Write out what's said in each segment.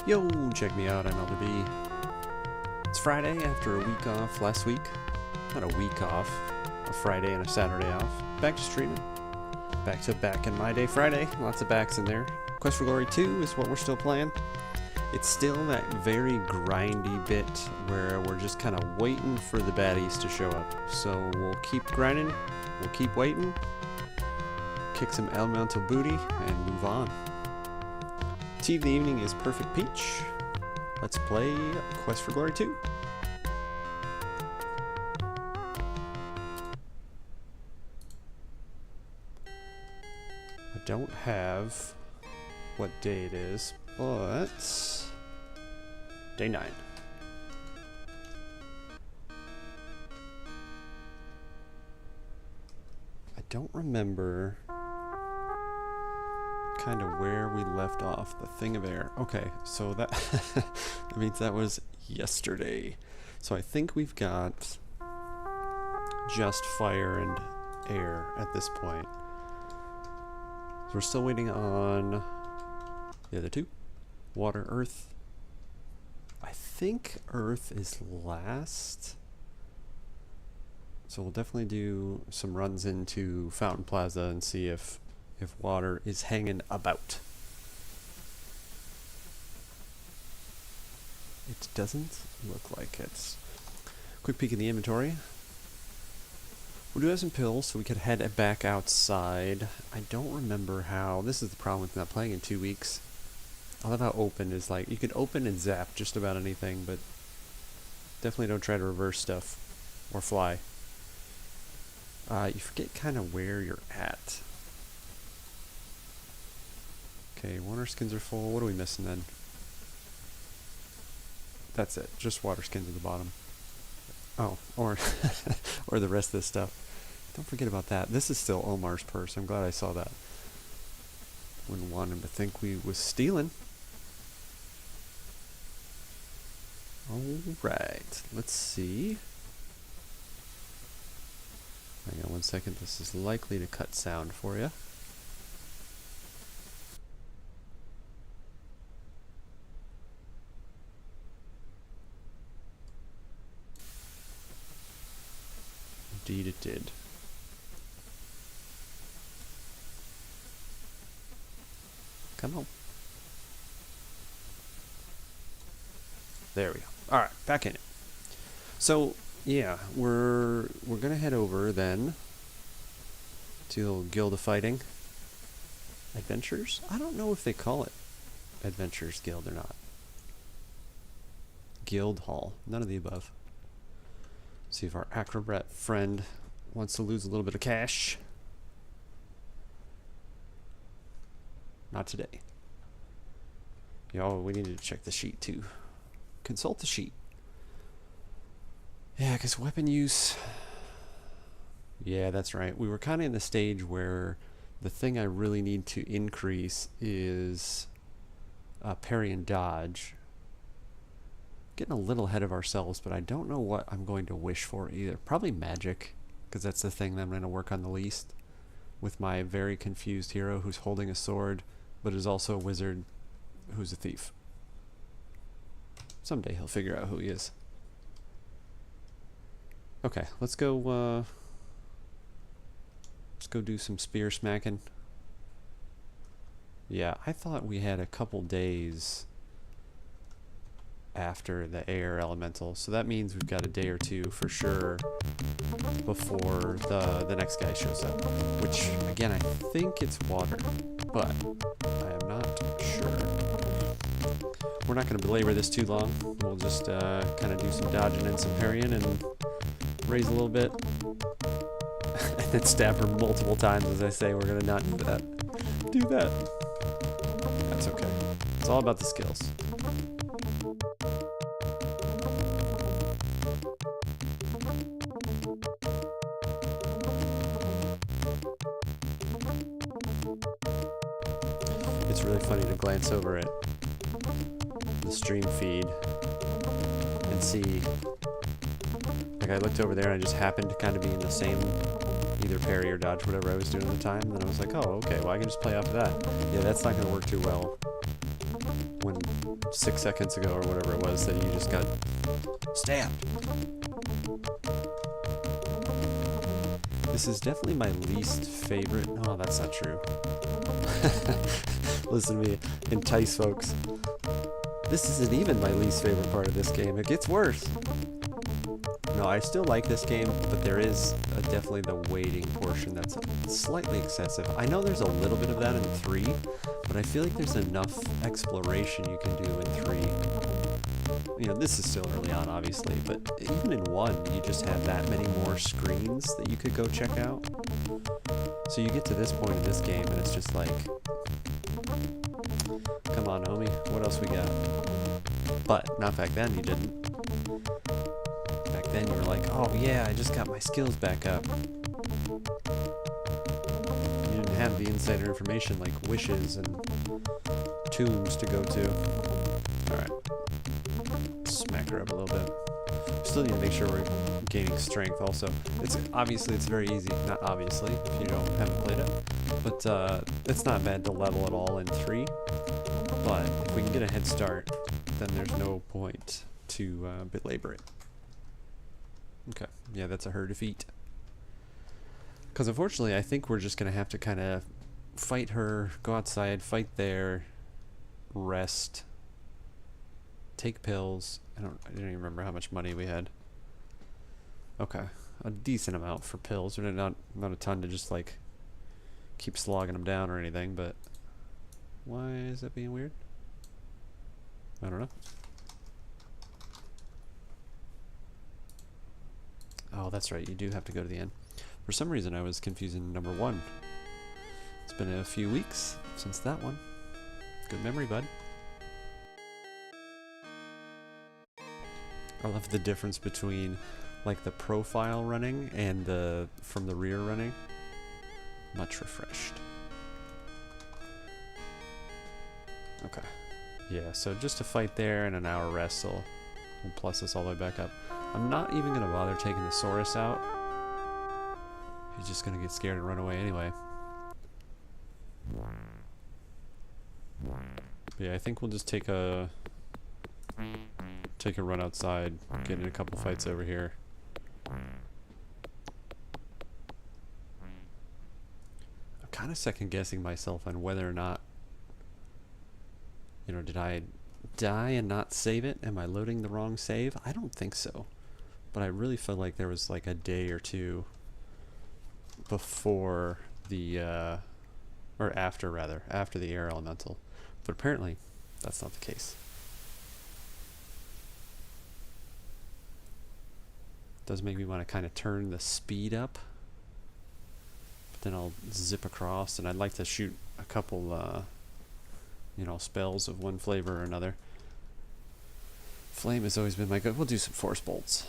Yo, check me out, I'm Elder B. It's Friday after a week off last week. Not a week off, a Friday and a Saturday off. Back to streaming. Back to Back in My Day Friday. Lots of backs in there. Quest for Glory 2 is what we're still playing. It's still that very grindy bit where we're just kind of waiting for the baddies to show up. So we'll keep grinding, we'll keep waiting, kick some elemental booty, and move on. Tea of the evening is Perfect Peach. Let's play Quest for Glory 2. I don't have what day it is, but day 9. I don't remember kind of where we left off. The Thing of Air. Okay, so that that means that was yesterday. So I think we've got just fire and air at this point. So we're still waiting on the other two. Water, earth. I think earth is last. So we'll definitely do some runs into Fountain Plaza and see if water is hanging about. It doesn't look like it. Quick peek in the inventory. We do have some pills, so we could head back outside. I don't remember how. This is the problem with not playing in 2 weeks. I love how open is like. You can open and zap just about anything, but definitely don't try to reverse stuff or fly. You forget kind of where you're at. Okay, water skins are full. What are we missing then? That's it. Just water skins at the bottom. Oh, or or the rest of this stuff. Don't forget about that. This is still Omar's purse. I'm glad I saw that. Wouldn't want him to think we was stealing. Alright, let's see. Hang on one second. This is likely to cut sound for you. Indeed it did. Come on. There we go. Alright, back in it. So, yeah, we're gonna head over then to Guild of Fighting. Adventures? I don't know if they call it Adventures Guild or not. Guild Hall. None of the above. See if our acrobat friend wants to lose a little bit of cash. Not today. Yo, we needed to check the sheet too. Consult the sheet. Yeah, because weapon use... Yeah, that's right. We were kind of in the stage where the thing I really need to increase is parry and dodge. Getting a little ahead of ourselves, but I don't know what I'm going to wish for either. Probably magic, because that's the thing that I'm going to work on the least. With my very confused hero who's holding a sword, but is also a wizard who's a thief. Someday he'll figure out who he is. Okay, let's go do some spear smacking. Yeah, I thought we had a couple days after the air elemental, so that means we've got a day or two for sure before the next guy shows up, which again I think it's water, but I am not sure. We're not going to belabor this too long. We'll just kind of do some dodging and some parrying and raise a little bit and then stab her multiple times. As I say, we're going to not do that. That's okay. It's all about the skills. It's really funny to glance over at the stream feed and see, like I looked over there and I just happened to kind of be in the same either parry or dodge, whatever I was doing at the time, and then I was like, oh, okay, well I can just play off of that. Yeah, that's not going to work too well when 6 seconds ago or whatever it was that you just got stabbed. This is definitely my least favorite. No, that's not true. Listen to me entice folks. This isn't even my least favorite part of this game. It gets worse. No, I still like this game, but there is definitely the waiting portion that's slightly excessive. I know there's a little bit of that in 3, but I feel like there's enough exploration you can do in 3. You know, this is still early on, obviously, but even in 1, you just have that many more screens that you could go check out. So you get to this point in this game, and it's just like, come on, homie, what else we got? But not back then, you didn't. Back then, you were like, oh yeah, I just got my skills back up. You didn't have the insider information like wishes and tombs to go to. Alright. Smack her up a little bit. Still need to make sure we're gaining strength also. It's obviously it's very easy, not obviously if you haven't played it, but it's not bad to level at all in 3. But if we can get a head start, then there's no point to belabor it. Okay, yeah, that's a her defeat. Because unfortunately, I think we're just gonna have to kind of fight her, go outside, fight there, rest, take pills. I don't even remember how much money we had. Okay, a decent amount for pills, but not a ton to just like keep slogging them down or anything. But why is that being weird? I don't know. Oh, that's right. You do have to go to the end. For some reason, I was confusing number 1. It's been a few weeks since that one. Good memory, bud. I love the difference between like the profile running and the from the rear running. Much refreshed. Okay. Yeah, so just a fight there and an hour rest will plus us all the way back up. I'm not even going to bother taking the Saurus out. He's just going to get scared and run away anyway. Yeah, I think we'll just take a run outside, get in a couple fights over here. I'm kind of second guessing myself on whether or not, you know, did I die and not save it? Am I loading the wrong save? I don't think so. But I really felt like there was like a day or two before the, or after rather, after the air elemental. But apparently, that's not the case. Does make me want to kind of turn the speed up. But then I'll zip across, and I'd like to shoot a couple, you know, spells of one flavor or another. Flame has always been my good. We'll do some force bolts.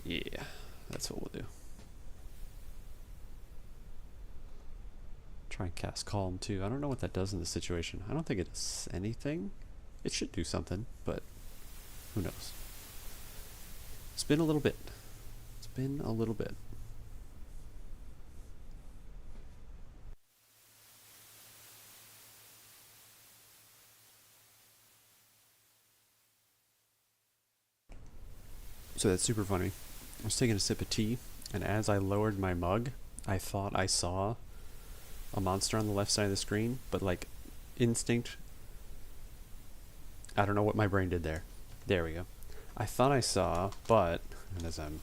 Yeah, that's what we'll do. Try and cast Calm too. I don't know what that does in this situation. I don't think it does anything. It should do something, but who knows. Spin a little bit. Spin a little bit. So that's super funny. I was taking a sip of tea, and as I lowered my mug, I thought I saw a monster on the left side of the screen, but like instinct, I don't know what my brain did there. There we go. I thought I saw, but, and as I'm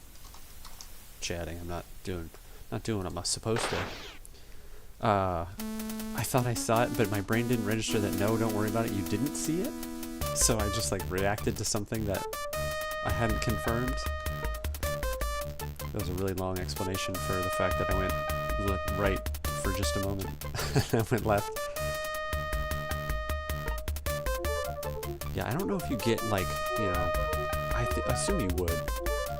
chatting, I'm not doing what I'm supposed to. I thought I saw it, but my brain didn't register that no, don't worry about it, you didn't see it. So I just like reacted to something that I hadn't confirmed. That was a really long explanation for the fact that I went right for just a moment. I went left. Yeah, I don't know if you get like, you know, I assume you would.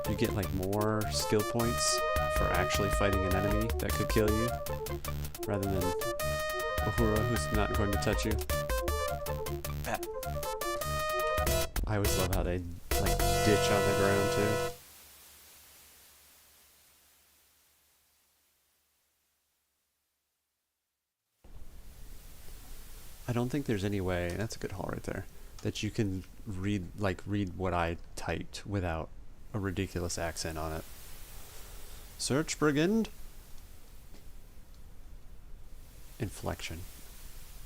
You get like more skill points for actually fighting an enemy that could kill you, rather than Uhura, who's not going to touch you. I always love how they like ditch on the ground too. I don't think there's any way, that's a good haul right there, that you can read what I typed without a ridiculous accent on it. Search brigand. Inflection.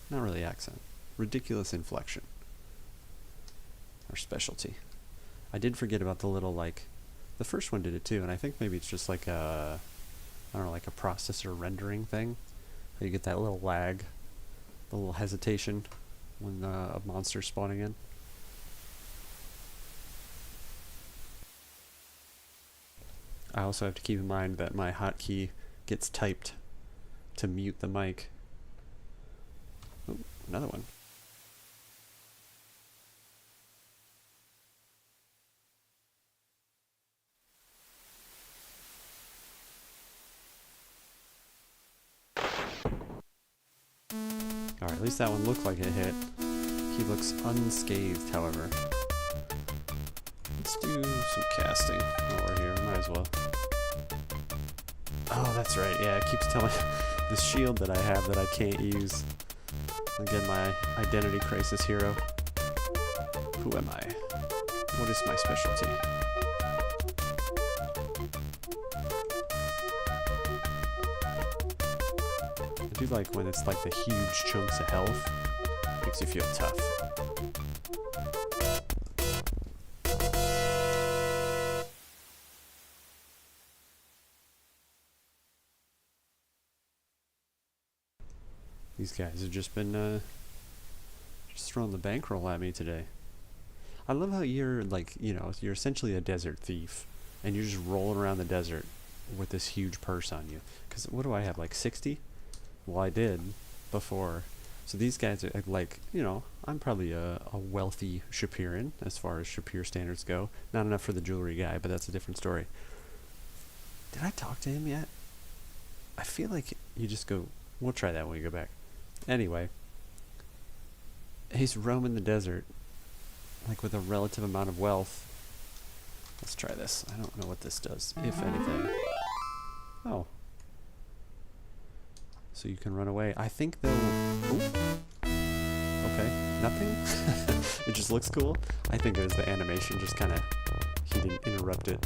Not really accent. Ridiculous inflection. Our specialty. I did forget about the little, like, the first one did it too, and I think maybe it's just like a, I don't know, like a processor rendering thing. You get that little lag, the little hesitation when a monster's spawning in. I also have to keep in mind that my hotkey gets typed to mute the mic. Ooh, another one. Alright, at least that one looked like it hit. He looks unscathed, however. Let's do some casting while we're here. Might as well. Oh, that's right. Yeah, it keeps telling the shield that I have that I can't use. Again, my identity crisis hero. Who am I? What is my specialty? I do like when it's like the huge chunks of health. Makes you feel tough. These guys have just been just throwing the bankroll at me today. I love how you're like, you know, you're essentially a desert thief and you're just rolling around the desert with this huge purse on you. Because what do I have, like 60? Well, I did before. So these guys are like, you know, I'm probably a wealthy Shapeiran as far as Shapeir standards go. Not enough for the jewelry guy, but that's a different story. Did I talk to him yet? I feel like you just go, we'll try that when we go back. Anyway, he's roaming the desert, like with a relative amount of wealth. Let's try this. I don't know what this does, if anything. Oh. So you can run away. I think they'll... Ooh. Okay, nothing? It just looks cool. I think it was the animation, just kind of... He didn't interrupt it.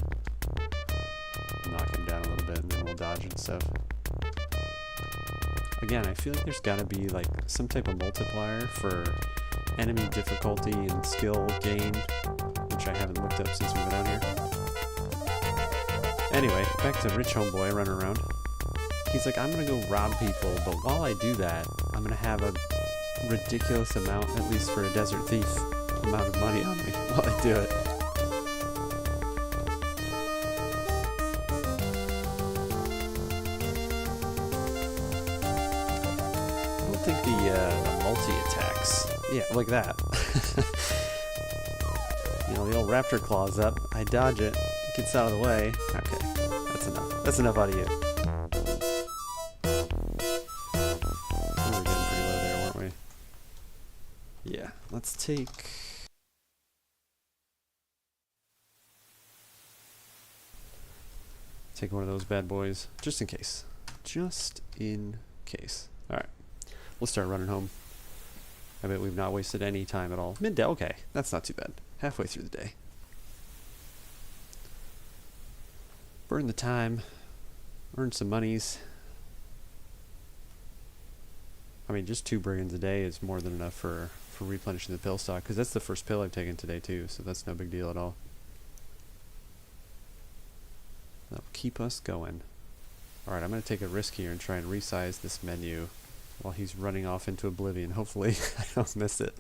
Knock him down a little bit and then we'll dodge and stuff. Again, I feel like there's gotta be like some type of multiplier for enemy difficulty and skill gained, which I haven't looked up since we've been out here. Anyway, back to rich homeboy running around. He's like, I'm gonna go rob people, but while I do that, I'm gonna have a ridiculous amount, at least for a desert thief, amount of money on me while I do it. I don't think the multi-attacks, yeah, like that. You know, the old raptor claws up, I dodge it, it gets out of the way. Okay, that's enough. That's enough out of you. Yeah, let's take... Take one of those bad boys, just in case. Just in case. Alright, we'll start running home. I bet we've not wasted any time at all. Midday, okay, that's not too bad. Halfway through the day. Burn the time. Earn some monies. I mean, just 2 brigands a day is more than enough for replenishing the pill stock, because that's the first pill I've taken today too, so that's no big deal at all. That'll keep us going. Alright, I'm going to take a risk here and try and resize this menu while he's running off into oblivion. Hopefully I don't miss it.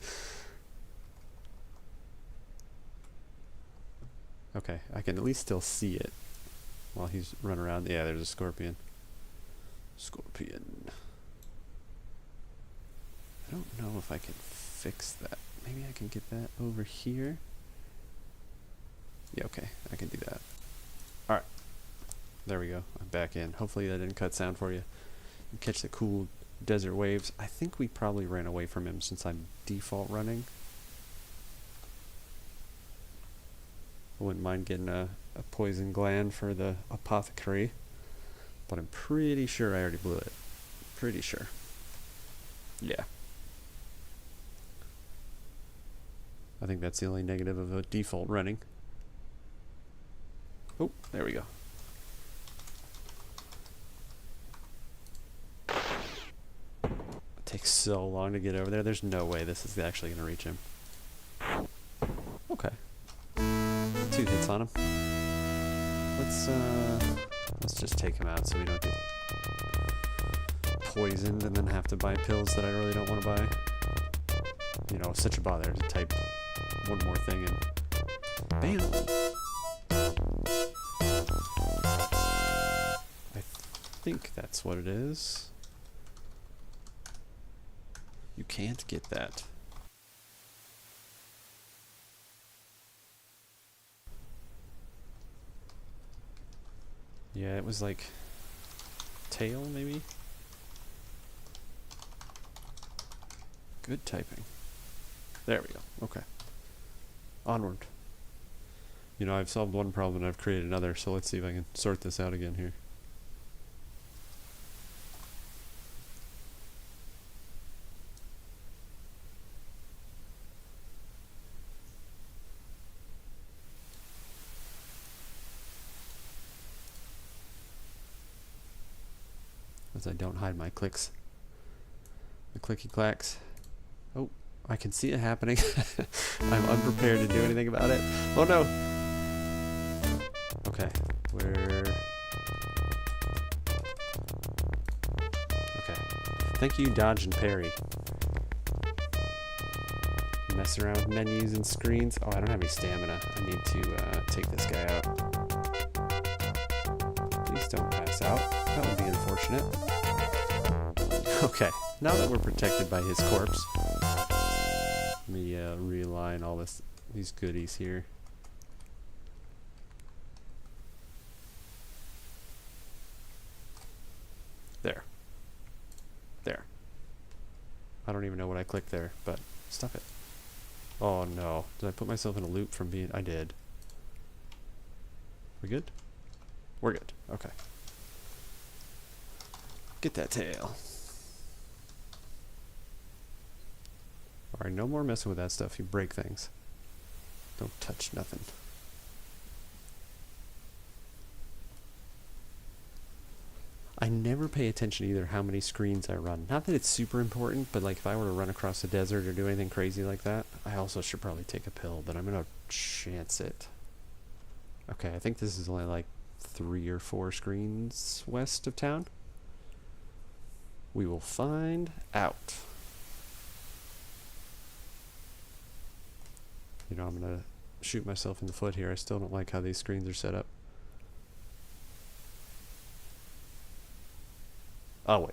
Okay, I can at least still see it while he's running around. Yeah, there's a scorpion. Scorpion. I don't know if I can fix that. Maybe I can get that over here. Yeah, okay, I can do that. Alright. There we go. I'm back in. Hopefully that didn't cut sound for you. You catch the cool desert waves. I think we probably ran away from him since I'm default running. I wouldn't mind getting a poison gland for the apothecary, but I'm pretty sure I already blew it. Pretty sure. Yeah. I think that's the only negative of a default running. Oh, there we go. It takes so long to get over there. There's no way this is actually going to reach him. Okay. 2 hits on him. Let's just take him out so we don't get poisoned and then have to buy pills that I really don't want to buy. You know, it's such a bother to type one more thing and bam! I think that's what it is. You can't get that. Yeah, it was like tail, maybe? Good typing. There we go. Okay. Onward. You know, I've solved one problem and I've created another, so let's see if I can sort this out again here. As I don't hide my clicks. The clicky clacks. Oh, I can see it happening. I'm unprepared to do anything about it. Oh no! Okay, okay. Thank you, dodge and parry. Mess around with menus and screens. Oh, I don't have any stamina. I need to take this guy out. Please don't pass out. That would be unfortunate. Okay, now that we're protected by his corpse, let me realign all these goodies here. There. There. I don't even know what I clicked there, but stop it. Oh no. Did I put myself in a loop from being... I did. We good? We're good. Okay. Get that tail. Alright, no more messing with that stuff. You break things. Don't touch nothing. I never pay attention either how many screens I run. Not that it's super important, but like if I were to run across the desert or do anything crazy like that, I also should probably take a pill, but I'm gonna chance it. Okay, I think this is only like 3 or 4 screens west of town. We will find out. You know, I'm gonna shoot myself in the foot here. I still don't like how these screens are set up. I'll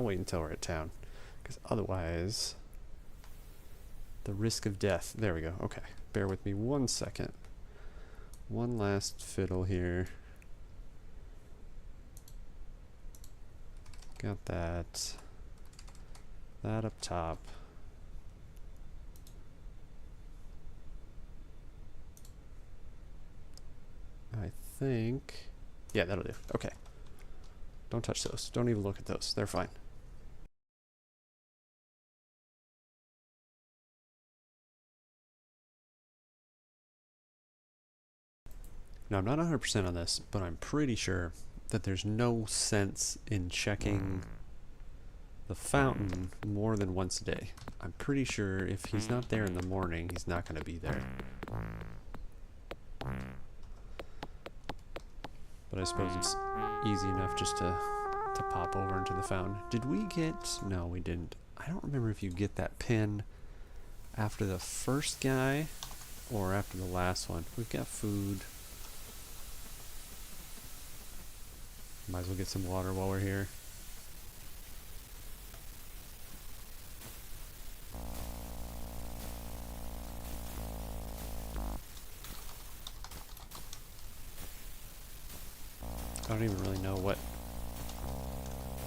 wait until we're at town, because otherwise the risk of death. There we go. Okay, bear with me 1 second. One last fiddle here. Got that up top. I think, yeah, that'll do. Okay. Don't touch those. Don't even look at those. They're fine. Now, I'm not 100% on this, but I'm pretty sure that there's no sense in checking the fountain more than once a day. I'm pretty sure if he's not there in the morning, he's not going to be there. But I suppose it's easy enough just to pop over into the fountain. Did we get... No, we didn't. I don't remember if you get that pin after the first guy or after the last one. We've got food. Might as well get some water while we're here. I don't even really know what...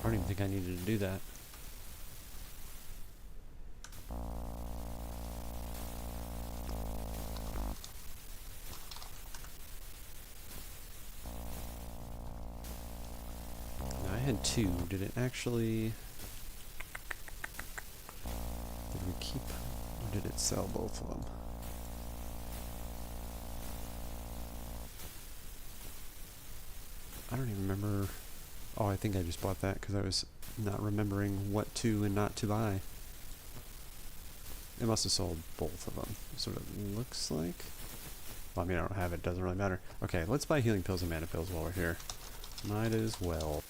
I don't even think I needed to do that. Now, I had 2. Did it actually... Did we keep... Or did it sell both of them? I don't even remember. Oh, I think I just bought that because I was not remembering what to and not to buy. It must have sold both of them. That's what it looks like. Well, I mean, I don't have it. Doesn't really matter. Okay, let's buy healing pills and mana pills while we're here. Might as well.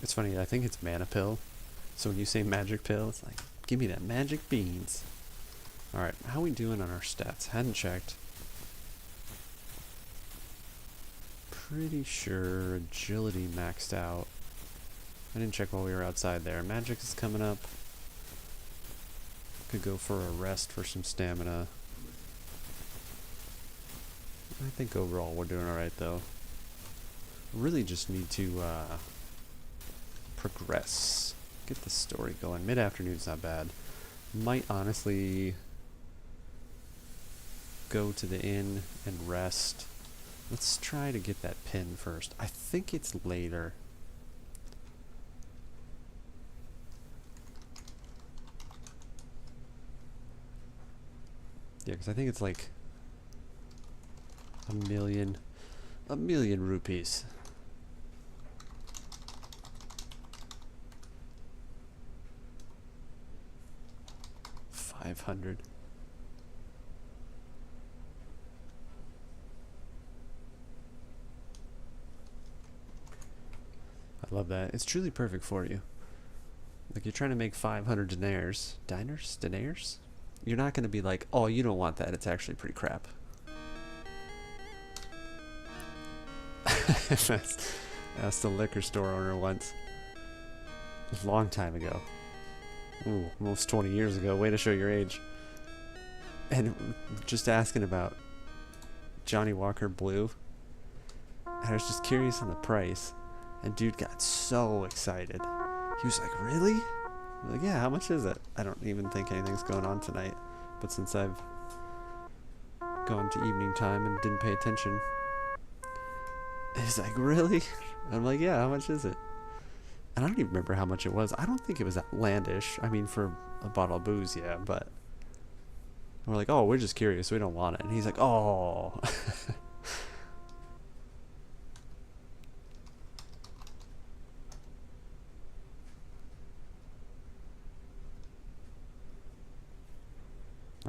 It's funny, I think it's mana pill. So when you say magic pill, it's like, give me that magic beans. Alright, how we doing on our stats? Hadn't checked. Pretty sure agility maxed out. I didn't check while we were outside there. Magic is coming up. Could go for a rest for some stamina. I think overall we're doing alright though. Really just need to progress. Get the story going. Mid-afternoon's not bad. Might honestly go to the inn and rest. Let's try to get that pin first. I think it's later. Yeah, because I think it's like a million rupees. 500. I love that. It's truly perfect for you. Like, you're trying to make 500 deniers. Deniers? You're not going to be like, oh, you don't want that. It's actually pretty crap. Asked the liquor store owner once. A long time ago. Ooh, almost 20 years ago. Way to show your age. And just asking about Johnny Walker Blue. And I was just curious on the price. And dude got so excited. He was like, really? I'm like, yeah, how much is it? I don't even think anything's going on tonight. But since I've gone to evening time and didn't pay attention. He's like, really? And I'm like, yeah, how much is it? And I don't even remember how much it was. I don't think it was outlandish. I mean, for a bottle of booze, yeah, but we're like, oh, we're just curious. We don't want it. And he's like, oh.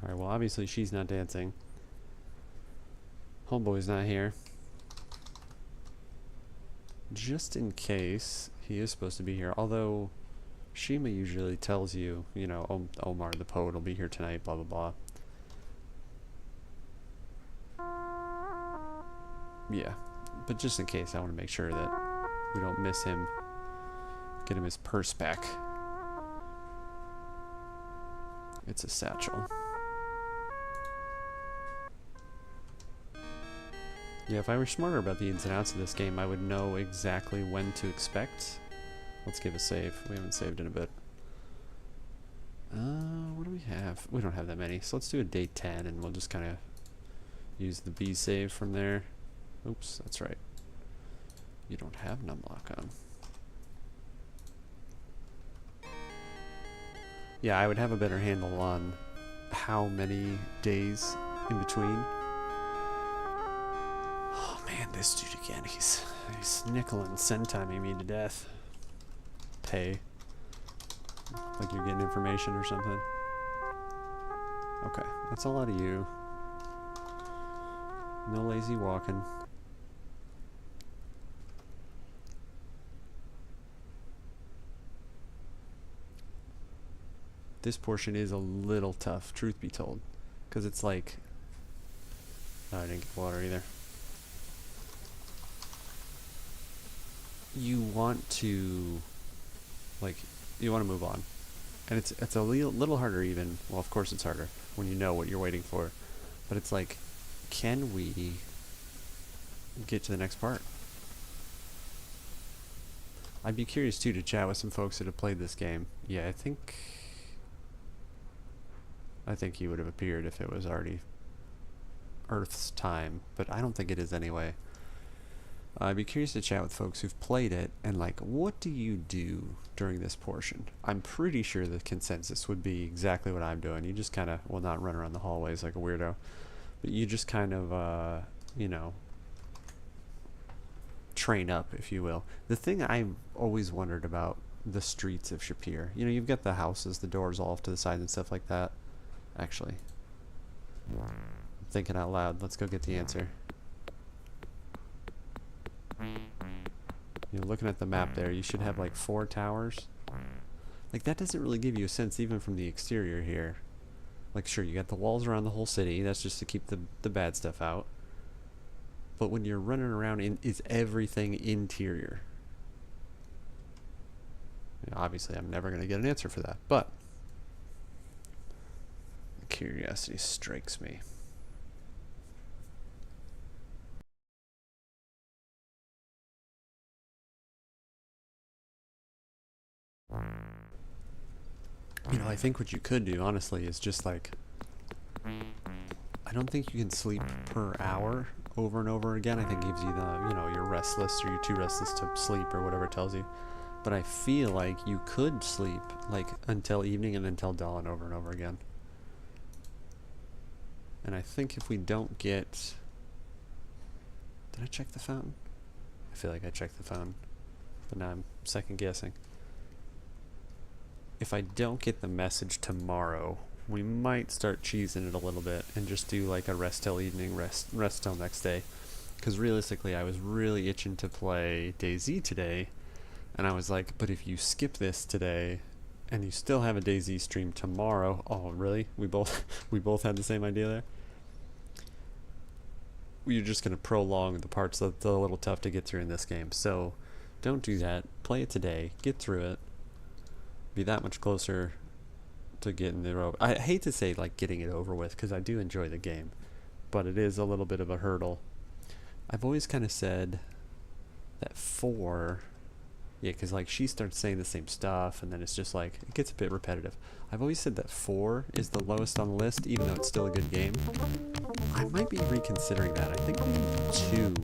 Alright, well, obviously she's not dancing. Homeboy's not here. Just in case he is supposed to be here. Although Shima usually tells you, you know, Omar the poet will be here tonight, blah blah blah. Yeah, but just in case, I want to make sure that we don't miss him. Get him his purse back. It's a satchel. Yeah, if I were smarter about the ins and outs of this game, I would know exactly when to expect. Let's give a save. We haven't saved in a bit. What do we have? We don't have that many. So let's do a day 10 and we'll just kind of use the B save from there. Oops, that's right. You don't have numlock on. Yeah, I would have a better handle on how many days in between. Oh man, this dude again, he's nickel and centiming me to death. Pay. Like you're getting information or something. Okay, that's all out of you. No lazy walking. This portion is a little tough, truth be told. Because it's like... Oh, I didn't get water either. You want to... Like, you want to move on. And it's a little harder even... Well, of course it's harder when you know what you're waiting for. But it's like, can we get to the next part? I'd be curious too to chat with some folks that have played this game. Yeah, I think he would have appeared if it was already Earth's time, but I don't think it is anyway. I'd be curious to chat with folks who've played it and like, what do you do during this portion? I'm pretty sure the consensus would be exactly what I'm doing. You just kind of, well, not run around the hallways like a weirdo, but you just kind of, you know, train up, if you will. The thing I've always wondered about the streets of Shapeir, you know, you've got the houses, the doors all off to the side and stuff like that. Actually, I'm thinking out loud. Let's go get the answer. You know, looking at the map there, you should have like 4 towers. Like, that doesn't really give you a sense even from the exterior here. Like, sure, you got the walls around the whole city. That's just to keep the bad stuff out. But when you're running around, is everything interior? You know, obviously, I'm never going to get an answer for that. But curiosity strikes me. You know, I think what you could do, honestly, is just like, I don't think you can sleep per hour over and over again. I think it gives you the, you know, you're restless or you're too restless to sleep or whatever it tells you. But I feel like you could sleep like until evening and until dawn over and over again. And I think if we don't get... Did I check the fountain? I feel like I checked the fountain, but now I'm second guessing. If I don't get the message tomorrow, we might start cheesing it a little bit and just do like a rest till evening, rest till next day. Because realistically, I was really itching to play DayZ today, and I was like, but if you skip this today and you still have a DayZ stream tomorrow, oh really? We both had the same idea there. You're just gonna prolong the parts that's a little tough to get through in this game. So don't do that. Play it today. Get through it. Be that much closer to getting the rope. I hate to say like getting it over with because I do enjoy the game, but it is a little bit of a hurdle. I've always kind of said that 4, yeah, because like she starts saying the same stuff and then it's just like it gets a bit repetitive. I've always said that 4 is the lowest on the list, even though it's still a good game. I might be reconsidering that. I think maybe 2.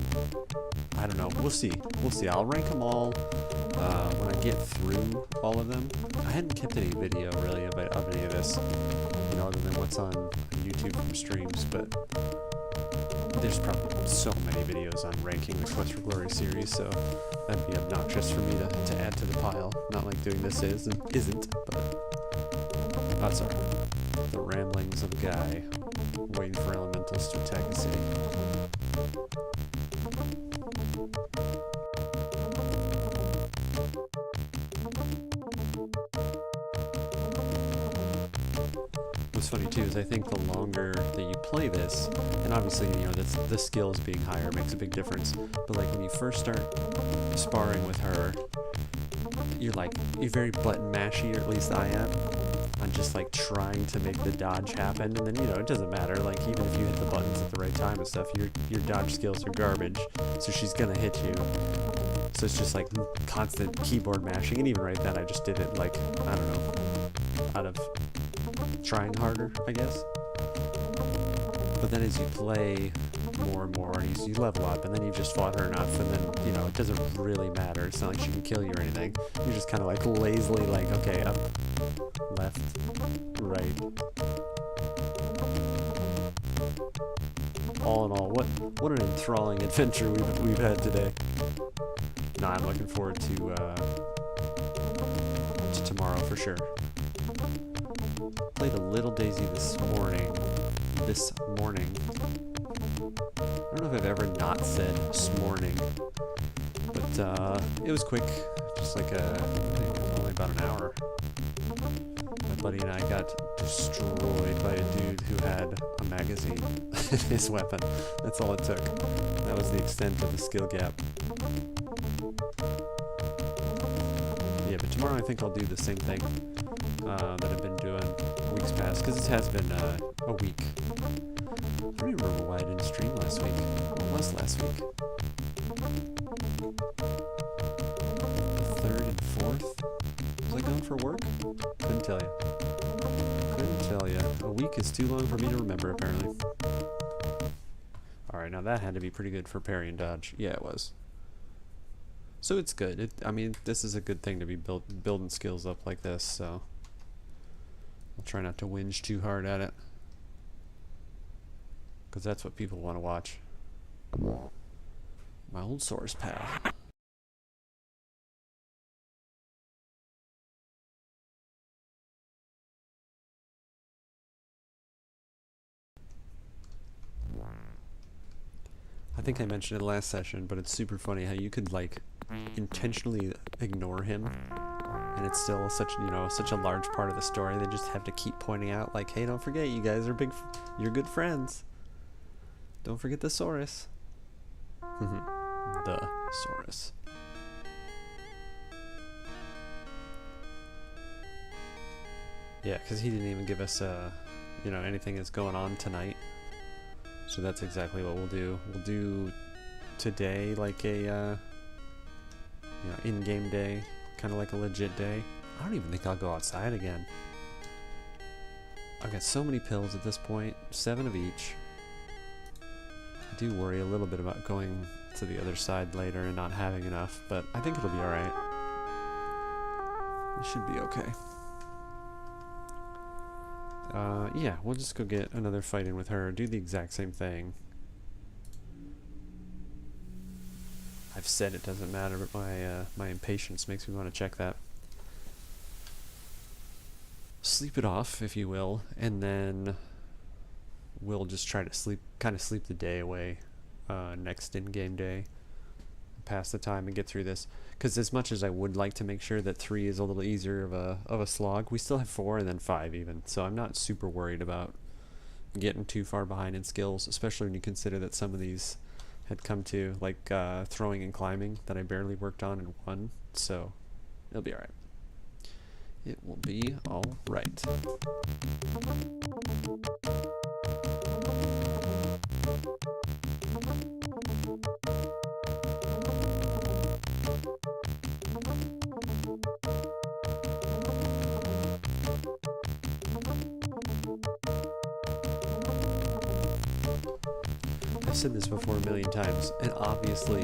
I don't know. We'll see. We'll see. I'll rank them all when I get through all of them. I hadn't kept any video really of any of this, you know, other than what's on YouTube from streams, but there's probably so many videos on ranking the Quest for Glory series, so that'd be obnoxious for me to add to the pile. Not like doing this isn't, but that's alright. The ramblings of a guy waiting for elementals to attack a city. What's funny too is I think the longer that you play this, and obviously, you know, the skills being higher makes a big difference, but like when you first start sparring with her, you're very button mashy, or at least I am, on just like trying to make the dodge happen, and then, you know, it doesn't matter, like even if you hit the buttons at the right time and stuff, your dodge skills are garbage, so she's gonna hit you. So it's just like constant keyboard mashing, and even right then I just did it like, I don't know, out of trying harder, I guess. But then as you play more and more, and you level up, and then you've just fought her enough, and then, you know, it doesn't really matter. It's not like she can kill you or anything. You're just kind of like lazily like, okay, up, left, right. All in all, what an enthralling adventure we've had today. No, I'm looking forward to tomorrow for sure. Played a little DayZ this morning. I don't know if I've ever not said "smorning," but it was quick, just like I think it was only about an hour. My buddy and I got destroyed by a dude who had a magazine in his weapon. That's all it took. That was the extent of the skill gap. Yeah, but tomorrow I think I'll do the same thing that I've been doing weeks past, because it has been a week. I don't even remember why I didn't stream last week. What was last week? The 3rd and 4th? Was I gone for work? Couldn't tell you. Couldn't tell you. A week is too long for me to remember, apparently. Alright, now that had to be pretty good for parry and dodge. Yeah, it was. So it's good. I mean, this is a good thing to be building skills up like this, so I'll try not to whinge too hard at it. Because that's what people want to watch. My old source pal. I think I mentioned it last session, but it's super funny how you could like intentionally ignore him, and it's still such such a large part of the story. They just have to keep pointing out like, hey, don't forget, you guys are you're good friends. Don't forget the Saurus. The Saurus. Yeah, because he didn't even give us anything that's going on tonight. So that's exactly what we'll do. We'll do today like a in-game day, kind of like a legit day. I don't even think I'll go outside again. I've got so many pills at this point, 7 of each. I do worry a little bit about going to the other side later and not having enough, but I think it'll be alright. It should be okay. Yeah, we'll just go get another fight in with her, do the exact same thing. I've said it doesn't matter, but my impatience makes me want to check that. Sleep it off, if you will, and then we'll just try to kind of sleep the day away next in-game day. Pass the time and get through this. Because as much as I would like to make sure that 3 is a little easier of a slog, we still have 4 and then 5 even. So I'm not super worried about getting too far behind in skills, especially when you consider that some of these had come to, like throwing and climbing, that I barely worked on in 1. So it'll be alright. It will be alright. I've said this before a million times, and obviously,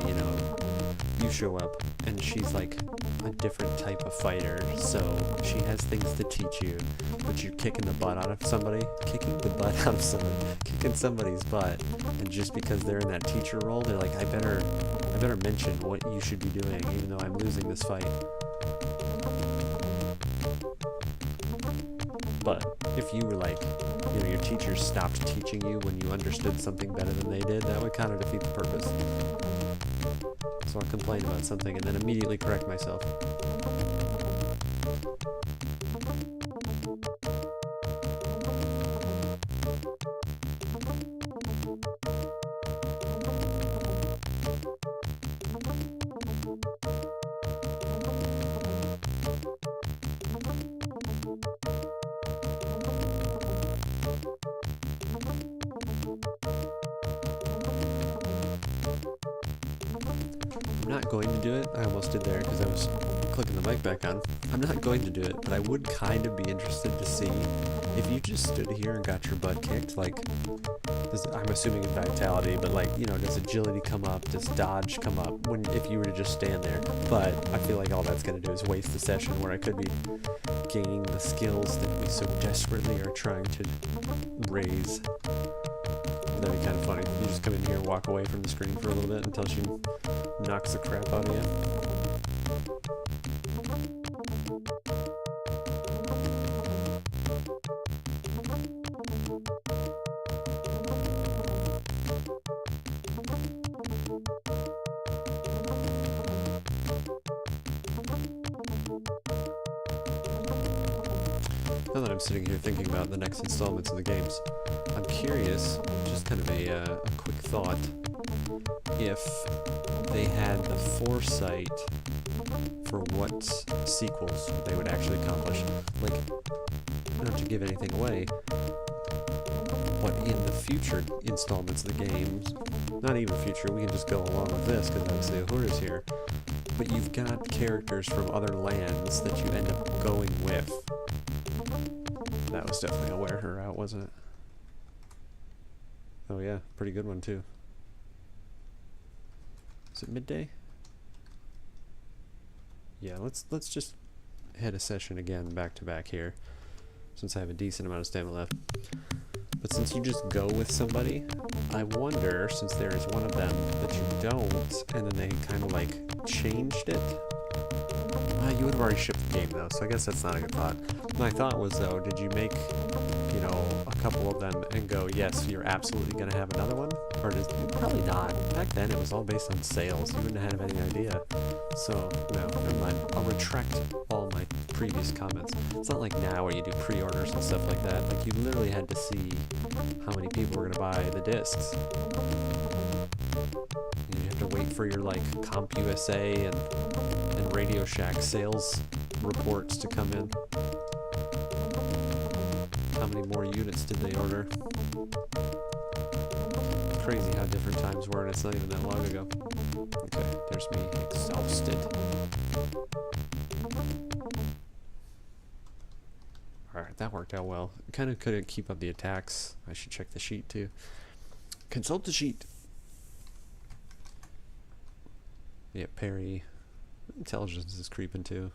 you show up, and she's like a different type of fighter, so she has things to teach you, but you're kicking the butt out of somebody, kicking somebody's butt, and just because they're in that teacher role, they're like, I better mention what you should be doing, even though I'm losing this fight. But if you were like, your teachers stopped teaching you when you understood something better than they did, that would kind of defeat the purpose. So I'll complain about something and then immediately correct myself. I'm not going to do it. I almost did there because I was clicking the mic back on. I'm not going to do it, but I would kind of be interested to see if you just stood here and got your butt kicked, like, I'm assuming in vitality, but like, does agility come up? Does dodge come up if you were to just stand there? But I feel like all that's going to do is waste the session where I could be gaining the skills that we so desperately are trying to raise. That'd be kind of funny. You just come in here and walk away from the screen for a little bit until she knocks the crap out of you. Now that I'm sitting here thinking about the next installments of the games, I'm curious, just kind of a quick thought, if they had the foresight for what sequels they would actually accomplish. Like, not to give anything away, but in the future installments of the games, not even future, we can just go along with this because obviously Uhura's here, but you've got characters from other lands that you end up going with. That was definitely a wear her out, wasn't it? Oh yeah, pretty good one too. Is it midday? Yeah, let's just hit a session again back to back here, since I have a decent amount of stamina left. But since you just go with somebody, I wonder, since there is one of them that you don't, and then they kind of like changed it. You would have already shipped the game though, so I guess that's not a good thought. My thought was though, did you make, you know, a couple of them and go, yes, you're absolutely gonna have another one? Or does, probably not. Back then it was all based on sales. You wouldn't have had any idea. So, no, never mind. I'll retract all my previous comments. It's not like now where you do pre-orders and stuff like that. Like, you literally had to see how many people were gonna buy the discs. You have to wait for your, like, CompUSA and Radio Shack sales reports to come in. How many more units did they order? Crazy how different times were, and it's not even that long ago. Okay, there's me exhausted. Alright, that worked out well. Kind of couldn't keep up the attacks. I should check the sheet too. Consult the sheet. Yeah, parry. Intelligence is creeping too.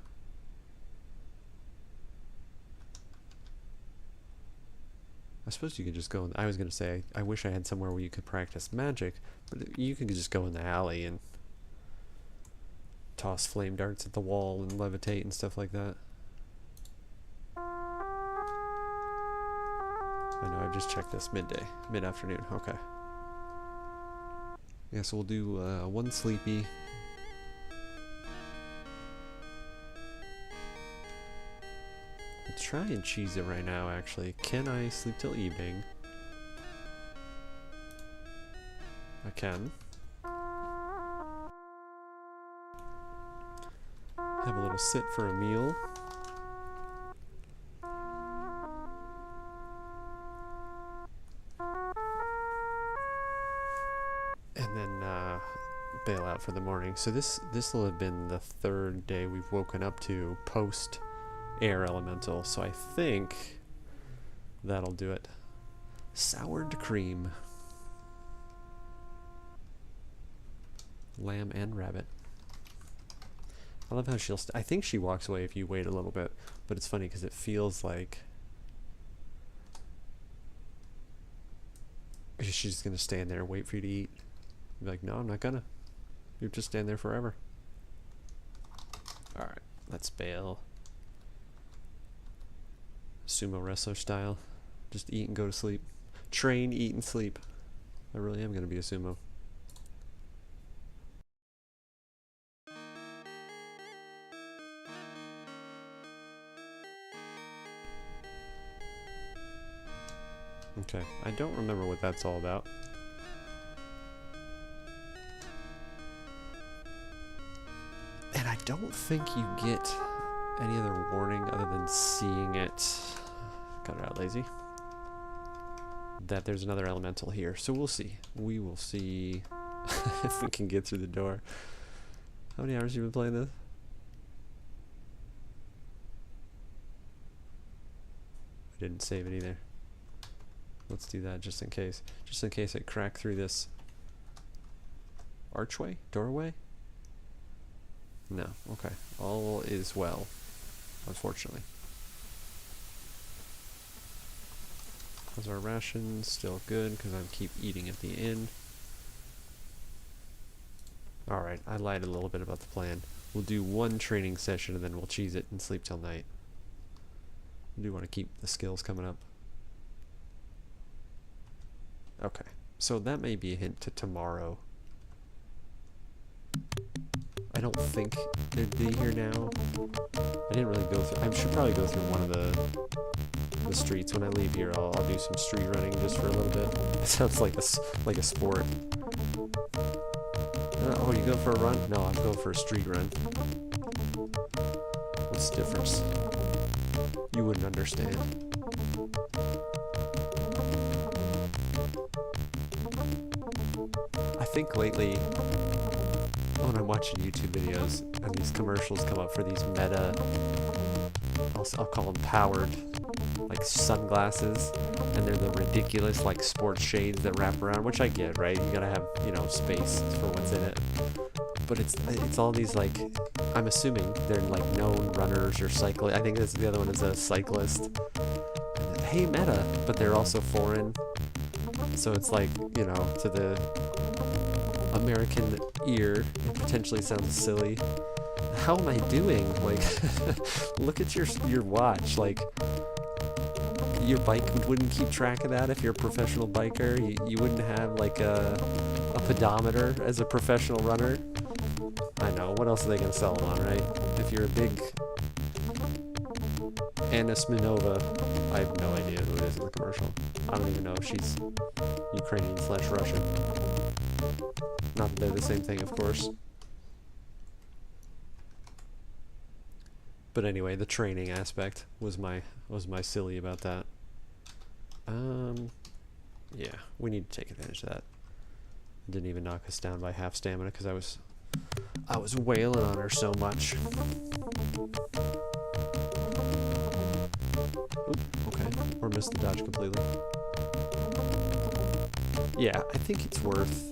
I suppose you could just go in, I was going to say, I wish I had somewhere where you could practice magic, but you could just go in the alley and toss flame darts at the wall and levitate and stuff like that. I know, I've just checked this mid-afternoon, okay. Yeah, so we'll do one sleepy. We'll try and cheese it right now, actually. Can I sleep till evening? I can. Have a little sit for a meal. And then bail out for the morning. So this will have been the third day we've woken up to post air elemental, so I think that'll do it. Soured cream. Lamb and rabbit. I love how she'll I think she walks away if you wait a little bit, but it's funny because it feels like she's just gonna stand there and wait for you to eat. Be like, no, I'm not gonna. You're just stand there forever. Alright, let's bail. Sumo wrestler style. Just eat and go to sleep. Train, eat, and sleep. I really am going to be a sumo. Okay, I don't remember what that's all about. And I don't think you get any other warning other than seeing it. Got it out, lazy. That there's another elemental here. So we'll see. We will see if we can get through the door. How many hours have you been playing this? I didn't save it either. Let's do that just in case. Just in case I crack through this archway? Doorway? No. Okay. All is well. Unfortunately. How's our rations? Still good, because I keep eating at the end. Alright, I lied a little bit about the plan. We'll do one training session and then we'll cheese it and sleep till night. I do want to keep the skills coming up. Okay, so that may be a hint to tomorrow. I don't think they'd be here now. I didn't really go through. I should probably go through one of the streets when I leave here. I'll do some street running just for a little bit. It sounds like a sport. Oh, you go for a run? No, I'm going for a street run. What's the difference? You wouldn't understand. I think lately, when I'm watching YouTube videos and these commercials come up for these meta, I'll call them powered, like sunglasses, and they're the ridiculous like sports shades that wrap around, which I get, right? You gotta have, you know, space for what's in it. but it's all these like, I'm assuming they're like known runners or cyclists. I think this the other one is a cyclist. Hey meta, but they're also foreign. So it's like, you know, to the American ear, it potentially sounds silly. How am I doing? Like, look at your watch. Like, your bike wouldn't keep track of that if you're a professional biker. You wouldn't have like a pedometer as a professional runner. I know. What else are they gonna sell them on, right? If you're a big Anna Smirnova, I have no idea who it is in the commercial. I don't even know if she's Ukrainian/Russian. Not that they're the same thing, of course. But anyway, the training aspect was my silly about that. Yeah, we need to take advantage of that. It didn't even knock us down by half stamina because I was wailing on her so much. Oop, okay, or missed the dodge completely. Yeah, I think it's worth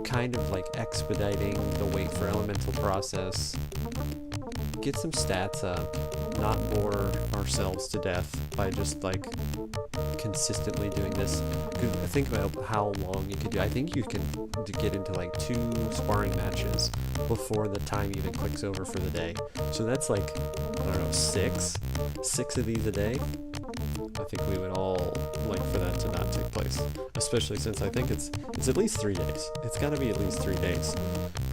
kind of like expediting the wait for elemental process. Get some stats up, not bore ourselves to death by just like consistently doing this. Think about how long you could do. I think you can get into like 2 sparring matches before the time even clicks over for the day. So that's like, I don't know, 6 of these a day. I think we would all like for that to not take place, especially since I think it's at least 3 days. It's got to be at least 3 days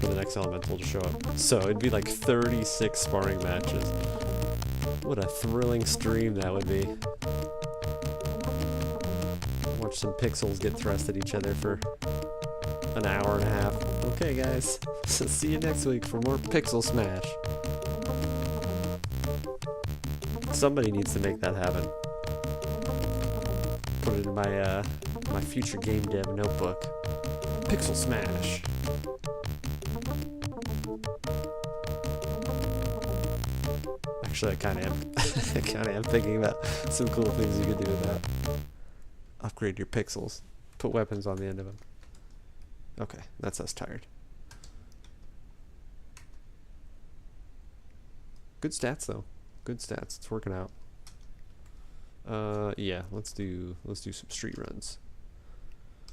for the next elemental to show up. So it'd be like 36 sparring matches. What a thrilling stream that would be. Watch some pixels get thrust at each other for an hour and a half. Okay guys, so see you next week for more Pixel Smash. Somebody needs to make that happen. Put it in my my future game dev notebook. Pixel Smash. Actually, I kind of am thinking about some cool things you could do with that. Upgrade your pixels. Put weapons on the end of them. Okay, that's us tired. Good stats though. Good stats. It's working out. Yeah, let's do some street runs.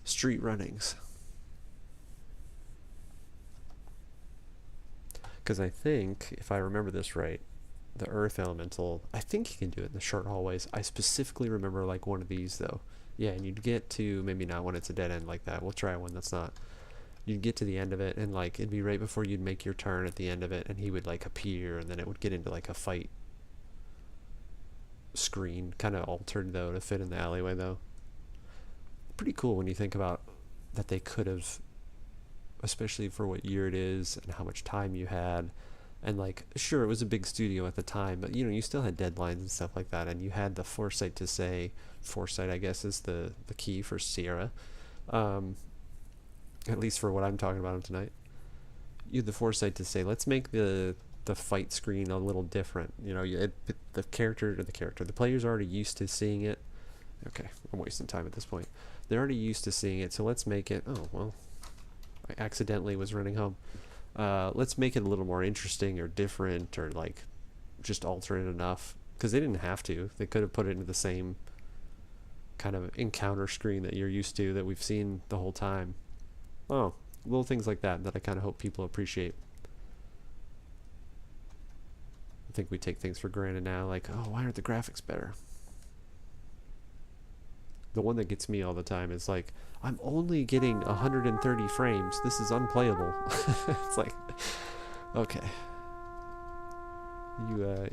Street runnings. Because I think, if I remember this right, the Earth Elemental, I think you can do it in the short hallways. I specifically remember like one of these though. Yeah, and you'd get to, maybe not when it's a dead end like that. We'll try one that's not. You'd get to the end of it, and like it'd be right before you'd make your turn at the end of it, and he would like appear, and then it would get into like a fight screen, kind of altered though to fit in the alleyway though. Pretty cool when you think about that they could have, especially for what year it is and how much time you had, and like sure it was a big studio at the time, but you know you still had deadlines and stuff like that, and you had the foresight to say, foresight I guess is the key for Sierra, at least for what I'm talking about tonight. You had the foresight to say, let's make the fight screen a little different. You know, the player's already used to seeing it. Okay, I'm wasting time at this point. They're already used to seeing it, so let's make it, oh well, I accidentally was running home. Let's make it a little more interesting or different, or like just alter it enough, because they didn't have to. They could have put it into the same kind of encounter screen that you're used to, that we've seen the whole time. Oh, little things like that I kind of hope people appreciate. I think we take things for granted now, like, oh, why aren't the graphics better? The one that gets me all the time is like, I'm only getting 130 frames. This is unplayable. It's like, okay.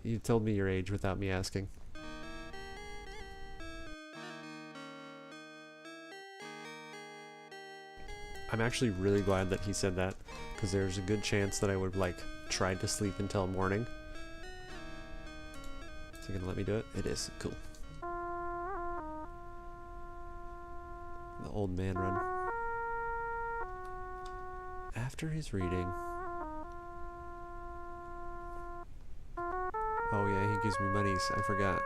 You told me your age without me asking. I'm actually really glad that he said that, because there's a good chance that I would have like tried to sleep until morning. Is it gonna let me do it? It is. Cool. The old man run. After his reading. Oh yeah, he gives me monies. I forgot.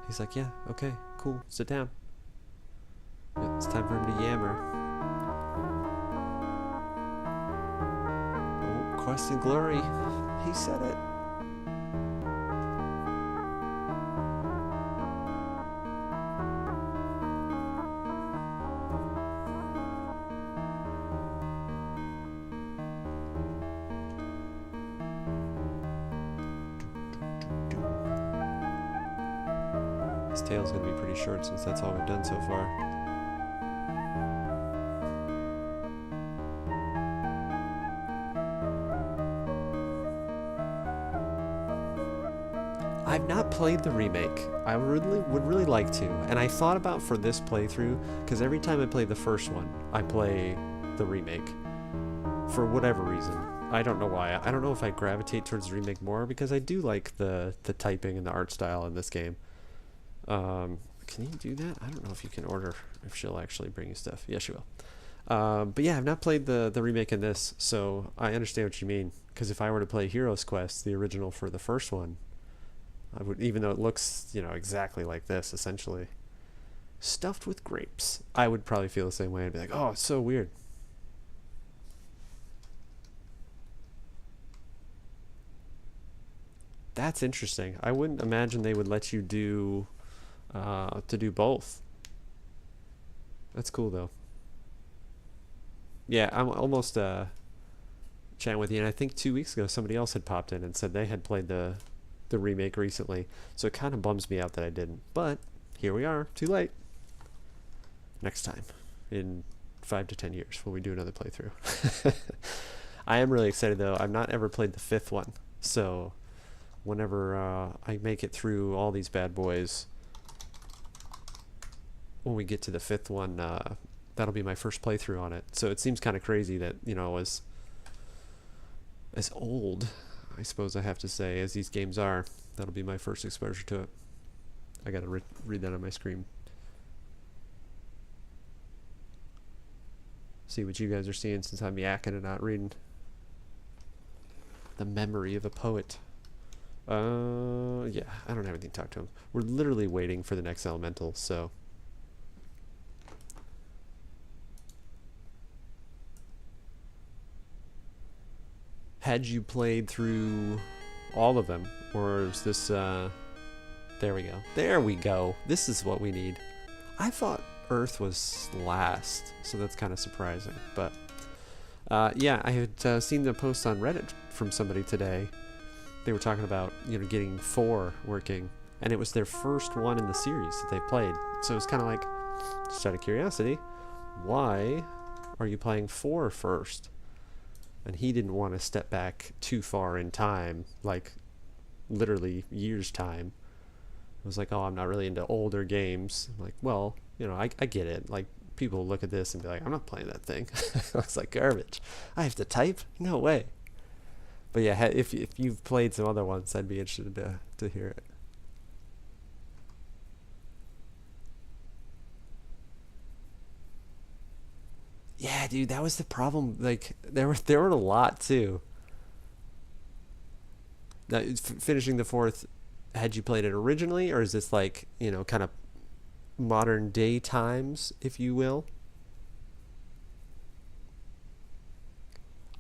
He's like, yeah, okay, cool, sit down. It's time for him to yammer. Oh, quest and glory. He said it. His tail's gonna be pretty short since that's all we've done so far. I've not played the remake. I would really like to, and I thought about for this playthrough, because every time I play the first one, I play the remake. For whatever reason. I don't know why. I don't know if I gravitate towards the remake more, because I do like the typing and the art style in this game. Can you do that? I don't know if you can order, if she'll actually bring you stuff. Yes, she will. But yeah, I've not played the remake in this, so I understand what you mean. Because if I were to play Heroes Quest, the original for the first one, I would, even though it looks, you know, exactly like this, essentially, stuffed with grapes, I would probably feel the same way. I'd be like, oh, it's so weird. That's interesting. I wouldn't imagine they would let you do to do both. That's cool though. Yeah, I'm almost chatting with you, and I think 2 weeks ago somebody else had popped in and said they had played the remake recently, so it kind of bums me out that I didn't. But here we are, too late. Next time, in 5 to 10 years, when we do another playthrough. I am really excited though. I've not ever played the fifth one, so whenever I make it through all these bad boys, when we get to the fifth one, that'll be my first playthrough on it. So it seems kind of crazy that, you know, as old, I suppose I have to say, as these games are, that'll be my first exposure to it. I gotta read that on my screen. See what you guys are seeing since I'm yakking and not reading. The memory of a poet. Yeah, I don't have anything to talk to him. We're literally waiting for the next elemental, so. Had you played through all of them, or is this, there we go. There we go. This is what we need. I thought Earth was last, so that's kind of surprising, but yeah, I had seen the post on Reddit from somebody today. They were talking about, you know, getting 4 working, and it was their first one in the series that they played. So it's kind of like, just out of curiosity, why are you playing 4 first? And he didn't want to step back too far in time, like literally years time. It was like, oh, I'm not really into older games. I'm like, well, you know, I get it. Like, people look at this and be like, I'm not playing that thing. It looks like garbage. I have to type? No way. But yeah, if you've played some other ones, I'd be interested to hear it. Yeah, dude, that was the problem. Like, there were a lot too. Now, finishing the fourth, had you played it originally, or is this like, you know, kind of modern day times, if you will?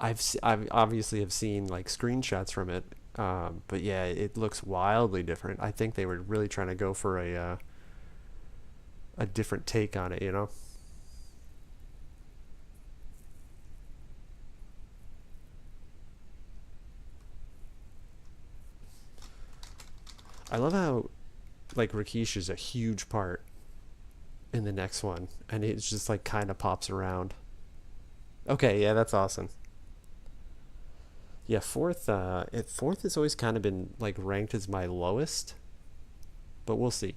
I've obviously have seen like screenshots from it, but yeah, it looks wildly different. I think they were really trying to go for a different take on it, you know. I love how like Rakish is a huge part in the next one, and it's just like kind of pops around. Okay, yeah, that's awesome. Yeah, fourth has always kind of been like ranked as my lowest, but we'll see.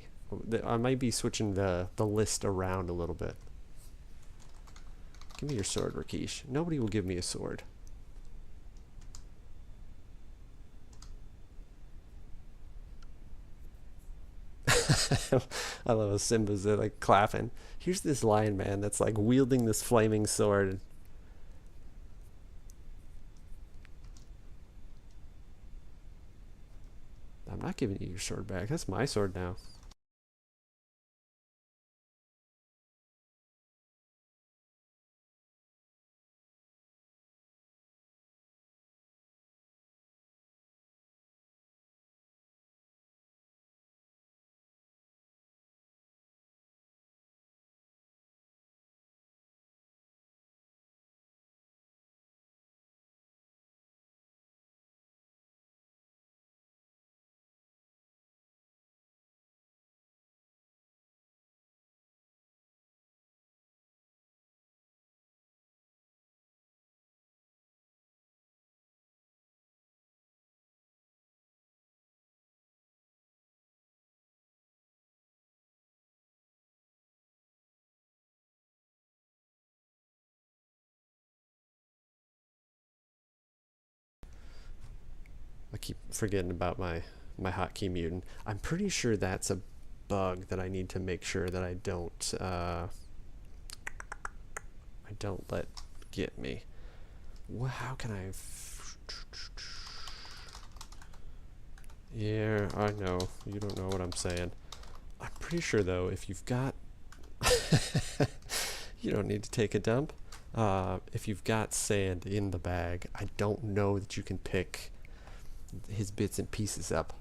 I might be switching the list around a little bit. Give me your sword, Rakish. Nobody will give me a sword. I love how Simba's like clapping. Here's this lion man that's like wielding this flaming sword. I'm not giving you your sword back. That's my sword now. I keep forgetting about my hotkey mutant. I'm pretty sure that's a bug that I need to make sure that I don't let get me. Well, how can I? Yeah, I know. You don't know what I'm saying. I'm pretty sure though, if you've got, you don't need to take a dump. If you've got sand in the bag, I don't know that you can pick his bits and pieces up.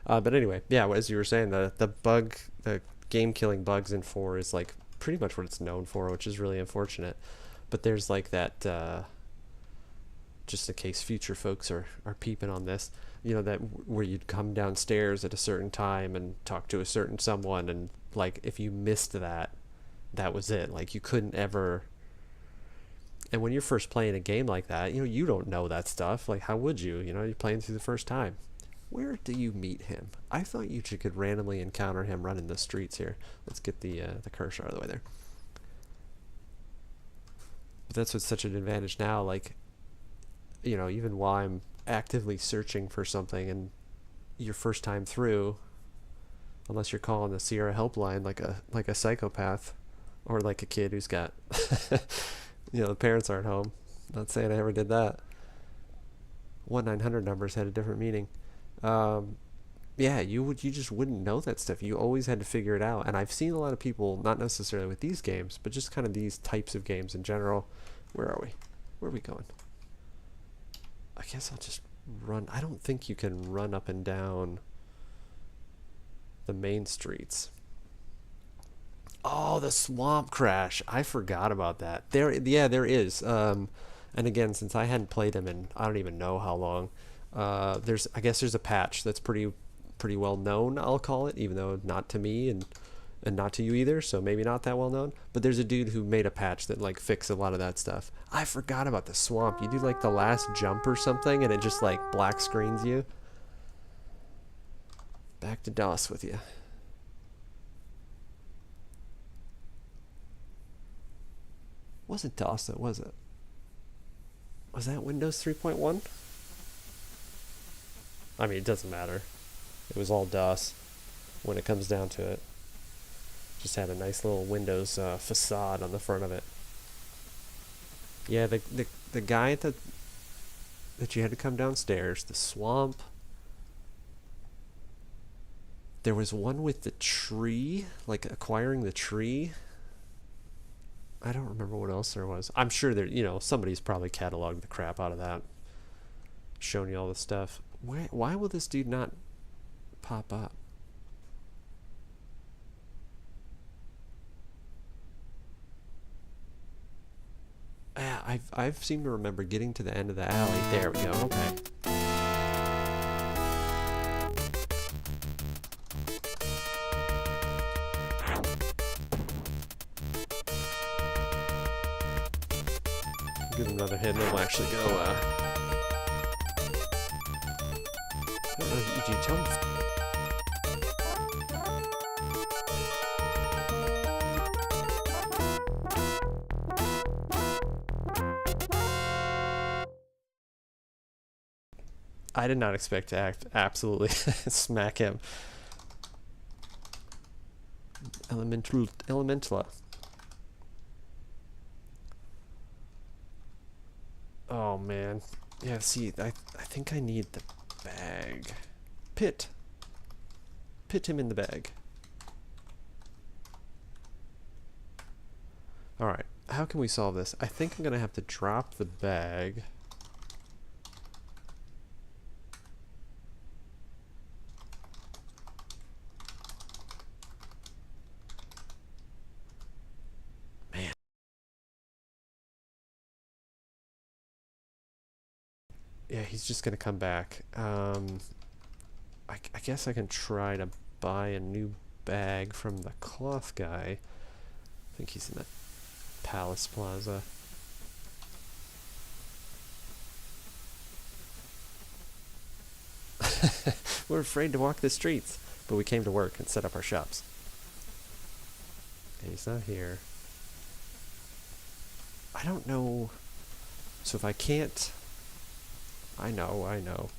But anyway, yeah, as you were saying, the game killing bugs in 4 is like pretty much what it's known for, which is really unfortunate. But there's like that, just in case future folks are peeping on this, you know, that where you'd come downstairs at a certain time and talk to a certain someone, and like if you missed that, that was it. Like you couldn't ever. And when you're first playing a game like that, you know, you don't know that stuff. Like how would you? You know, you're playing through the first time. Where do you meet him? I thought you could randomly encounter him running the streets here. Let's get the cursor out of the way there. But that's what's such an advantage now. Like, you know, even while I'm actively searching for something and your first time through, unless you're calling the Sierra helpline like a psychopath or like a kid who's got, you know, the parents aren't home. Not saying I ever did that. 1-900 numbers had a different meaning. Yeah, you just wouldn't know that stuff. You always had to figure it out. And I've seen a lot of people, not necessarily with these games, but just kind of these types of games in general. Where are we? Where are we going? I guess I'll just run. I don't think you can run up and down the main streets. Oh, the swamp crash. I forgot about that. There is. And again, since I hadn't played them in I don't even know how long, I guess there's a patch that's pretty well known, I'll call it, even though not to me and not to you either, so maybe not that well known. But there's a dude who made a patch that like fixed a lot of that stuff. I forgot about the swamp. You do like the last jump or something and it just like black screens you. Back to DOS with you. Wasn't DOS though, was it? Was that Windows 3.1? I mean, it doesn't matter. It was all DOS when it comes down to it. Just had a nice little Windows facade on the front of it. Yeah, the guy that you had to come downstairs, the swamp. There was one with the tree, like acquiring the tree. I don't remember what else there was. I'm sure there, you know, somebody's probably cataloged the crap out of that, showing you all the stuff. Why will this dude not pop up? Yeah, I've seemed to remember getting to the end of the alley. There we go. Okay. Give him another hit and it'll actually go, I don't know, did you tell me? I did not expect to absolutely smack him. Elementala. Oh man. Yeah, see, I think I need the bag. Pit him in the bag. Alright, how can we solve this? I think I'm gonna have to drop the bag. Man. Yeah, he's just gonna come back. I guess I can try to buy a new bag from the cloth guy. I think he's in the Palace Plaza. We're afraid to walk the streets, but we came to work and set up our shops. And he's not here. I don't know. So if I can't... I know.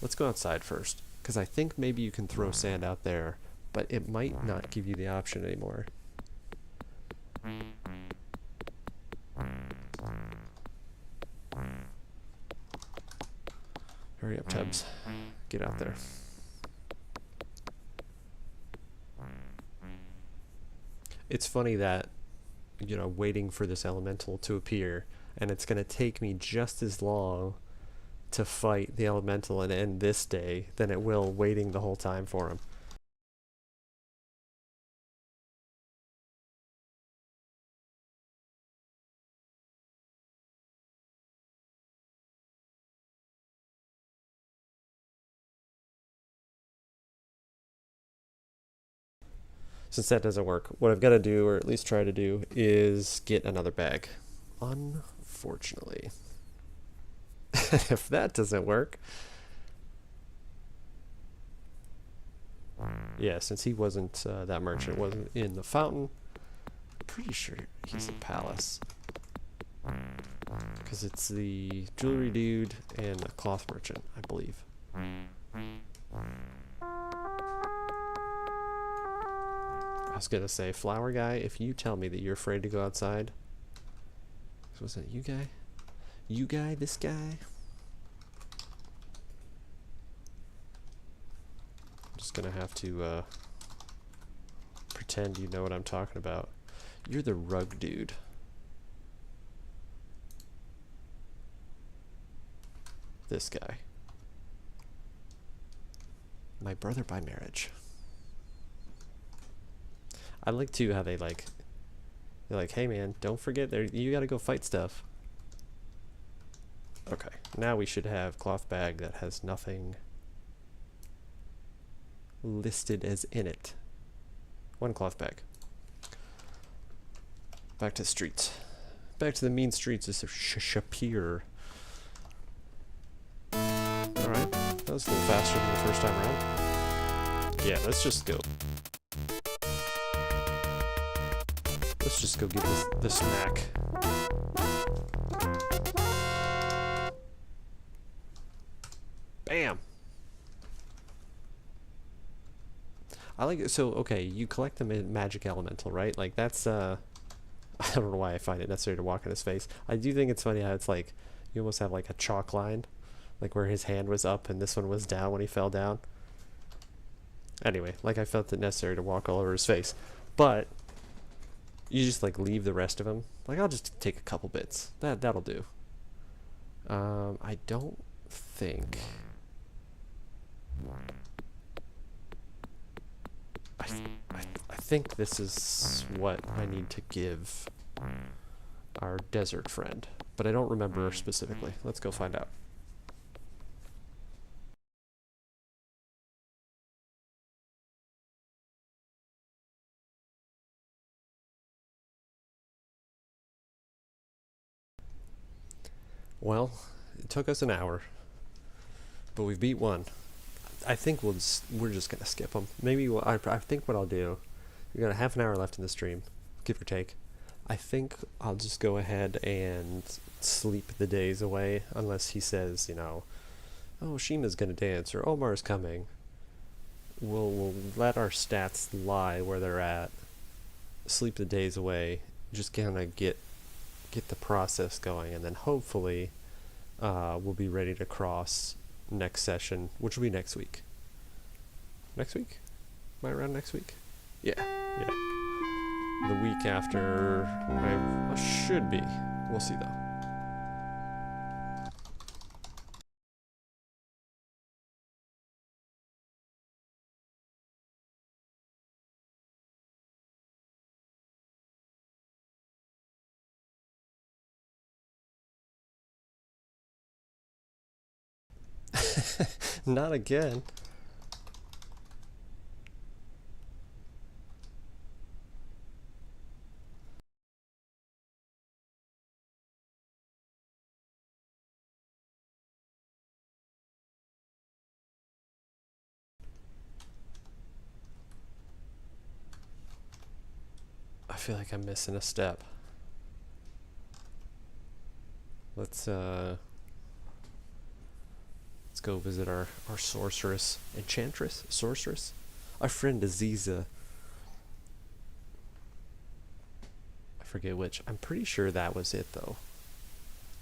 Let's go outside first, because I think maybe you can throw sand out there, but it might not give you the option anymore. Hurry up, Tubbs. Get out there. It's funny that, you know, waiting for this elemental to appear, and it's going to take me just as long to fight the elemental and end this day than it will waiting the whole time for him. Since that doesn't work, what I've got to do, or at least try to do, is get another bag. Unfortunately. If that doesn't work... Yeah, since he wasn't, that merchant wasn't in the fountain, I'm pretty sure he's the palace. Because it's the jewelry dude and the cloth merchant, I believe. I was gonna say, flower guy, if you tell me that you're afraid to go outside... Was it you guy? You guy? This guy? I'm just gonna have to pretend you know what I'm talking about. You're the rug dude. This guy. My brother by marriage. I like too how they're like, hey man, don't forget you gotta go fight stuff. Okay, now we should have cloth bag that has nothing listed as in it. One cloth bag. Back to the streets. Back to the mean streets of Shapeir. Alright, that was a little faster than the first time around. Yeah, let's just go. Let's just go give the smack. Bam! I like it. So, okay, you collect the magic elemental, right? Like, that's, I don't know why I find it necessary to walk in his face. I do think it's funny how it's like, you almost have like a chalk line. Like where his hand was up and this one was down when he fell down. Anyway, like I felt it necessary to walk all over his face. But, you just like leave the rest of him. Like, I'll just take a couple bits. That'll do. I don't think... I think this is what I need to give our desert friend, but I don't remember specifically. Let's go find out. Well, it took us an hour, but we beat one. I think we're just gonna skip them. Maybe I think what I'll do. We got a half an hour left in the stream, give or take. I think I'll just go ahead and sleep the days away, unless he says, you know, oh, Shima's gonna dance or Omar's coming. We'll let our stats lie where they're at. Sleep the days away. Just kind of get the process going, and then hopefully we'll be ready to cross next session, which will be next week. Next week? Am I around next week? Yeah. The week after I should be. We'll see though. Not again. I feel like I'm missing a step. Let's Let's go visit our sorceress. Enchantress? Sorceress? Our friend Aziza. I forget which. I'm pretty sure that was it, though.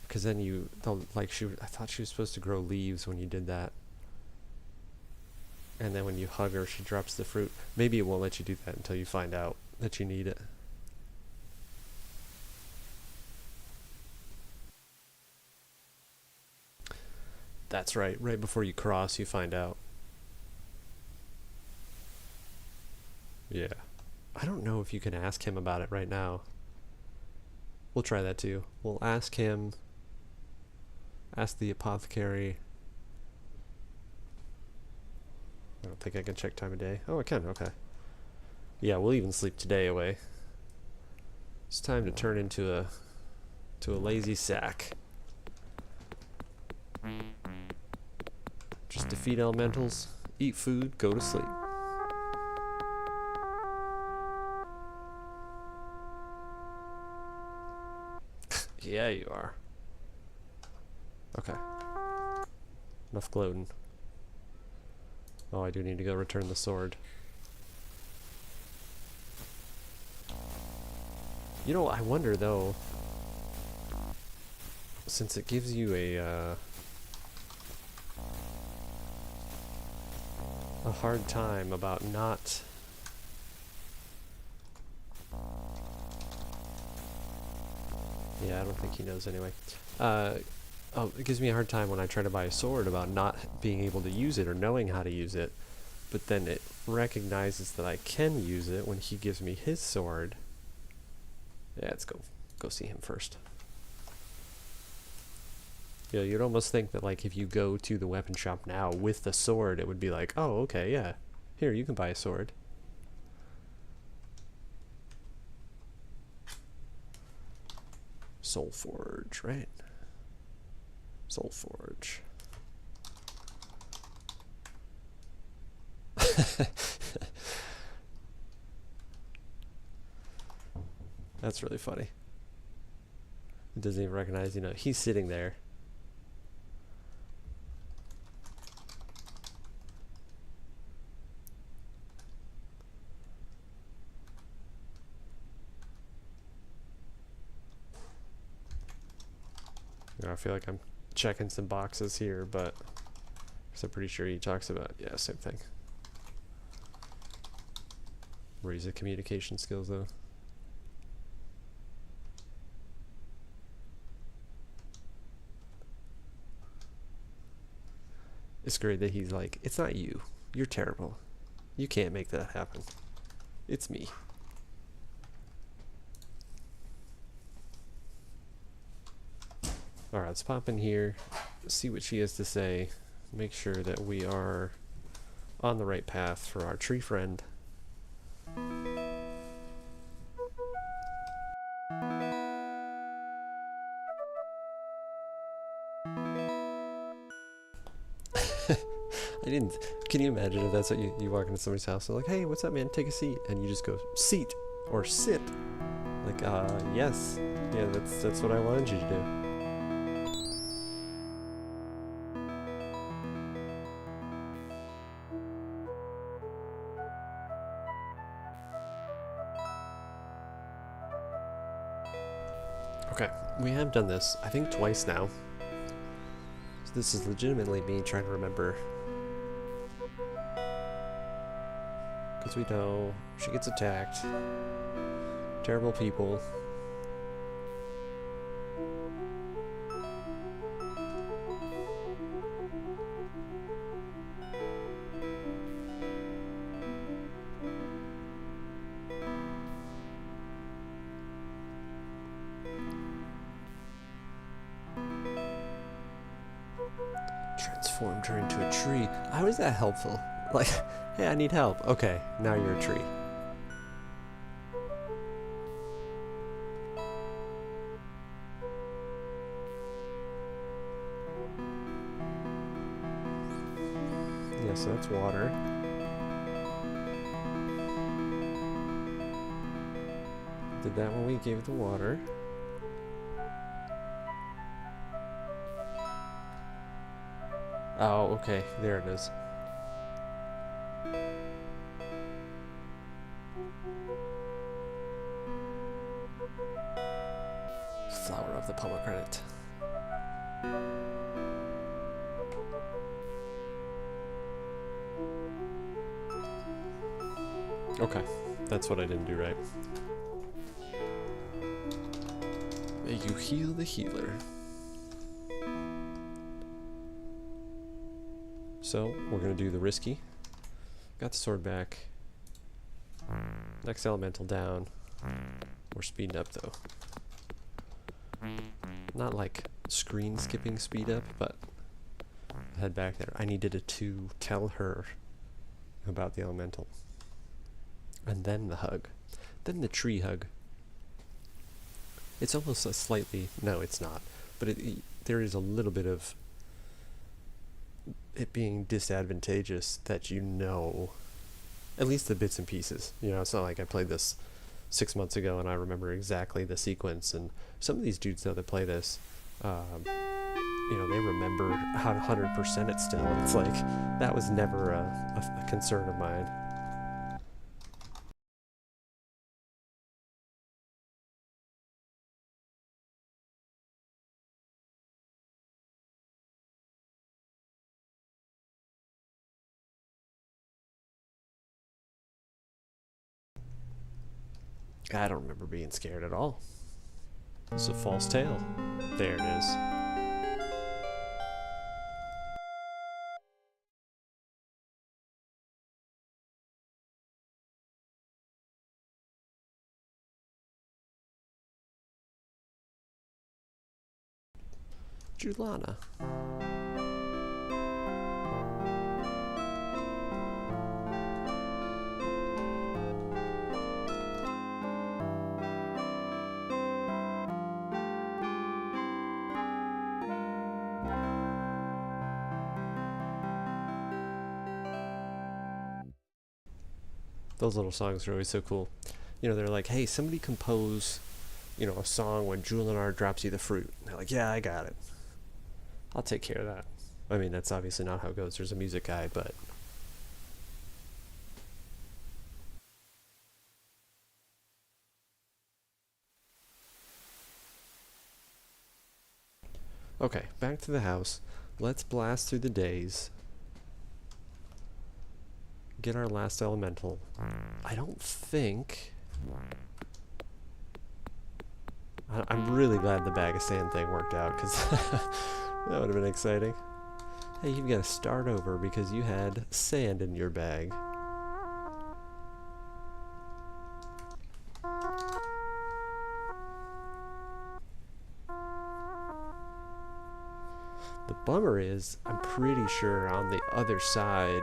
Because then I thought she was supposed to grow leaves when you did that. And then when you hug her, she drops the fruit. Maybe it won't let you do that until you find out that you need it. That's right. Right before you cross, you find out. Yeah. I don't know if you can ask him about it right now. We'll try that too. We'll ask him. Ask the apothecary. I don't think I can check time of day. Oh, I can. Okay. Yeah, we'll even sleep today away. It's time to turn into a lazy sack. Just defeat elementals, eat food, go to sleep. Yeah, you are. Okay. Enough gloating. Oh, I do need to go return the sword. You know, I wonder though, since it gives you a hard time about not yeah, I don't think he knows anyway. Oh, it gives me a hard time when I try to buy a sword about not being able to use it or knowing how to use it, but then it recognizes that I can use it when he gives me his sword. Yeah, let's go see him first. Yeah, you'd almost think that like if you go to the weapon shop now with the sword, it would be like, oh, okay, yeah, here, you can buy a sword. Soul Forge, right? Soul Forge. That's really funny. It doesn't even recognize, you know, he's sitting there. You know, I feel like I'm checking some boxes here, but I'm pretty sure he talks about, yeah, same thing. Raise the communication skills, though. It's great that he's like, it's not you. You're terrible. You can't make that happen. It's me. Alright, let's pop in here, see what she has to say, make sure that we are on the right path for our tree friend. I didn't. Can you imagine if that's what you walk into somebody's house and they're like, hey, what's up, man? Take a seat. And you just go, seat. Or sit. Like, yes. Yeah, that's what I wanted you to do. Okay, we have done this, I think, twice now. So this is legitimately me trying to remember. Because we know she gets attacked. Terrible people. Transformed her into a tree. How is that helpful? Like, hey, I need help. Okay, now you're a tree. Yeah, so that's water. Did that when we gave the water. Oh, okay. There it is. Flower of the pomegranate. Okay, that's what I didn't do right. May you heal the healer. So, we're gonna do the risky. Got the sword back. Next elemental down. We're speeding up though. Not like screen skipping speed up, but head back there. I needed to tell her about the elemental. And then the hug. Then the tree hug. It's almost a slightly... No, it's not. But there is a little bit of it being disadvantageous that you know, at least the bits and pieces. You know, it's not like I played this 6 months ago and I remember exactly the sequence. And some of these dudes, though, that play this, you know, they remember how to 100% it still. It's like, that was never a concern of mine. I don't remember being scared at all. It's a false tale. There it is. Julana. Those little songs are always so cool. You know, they're like, hey, somebody compose, you know, a song when Julianar drops you the fruit. And they're like, yeah, I got it. I'll take care of that. I mean, that's obviously not how it goes. There's a music guy, but... Okay, back to the house. Let's blast through the days. Get our last elemental. I don't think... I'm really glad the bag of sand thing worked out, because that would have been exciting. Hey, you've got to start over because you had sand in your bag. The bummer is, I'm pretty sure on the other side,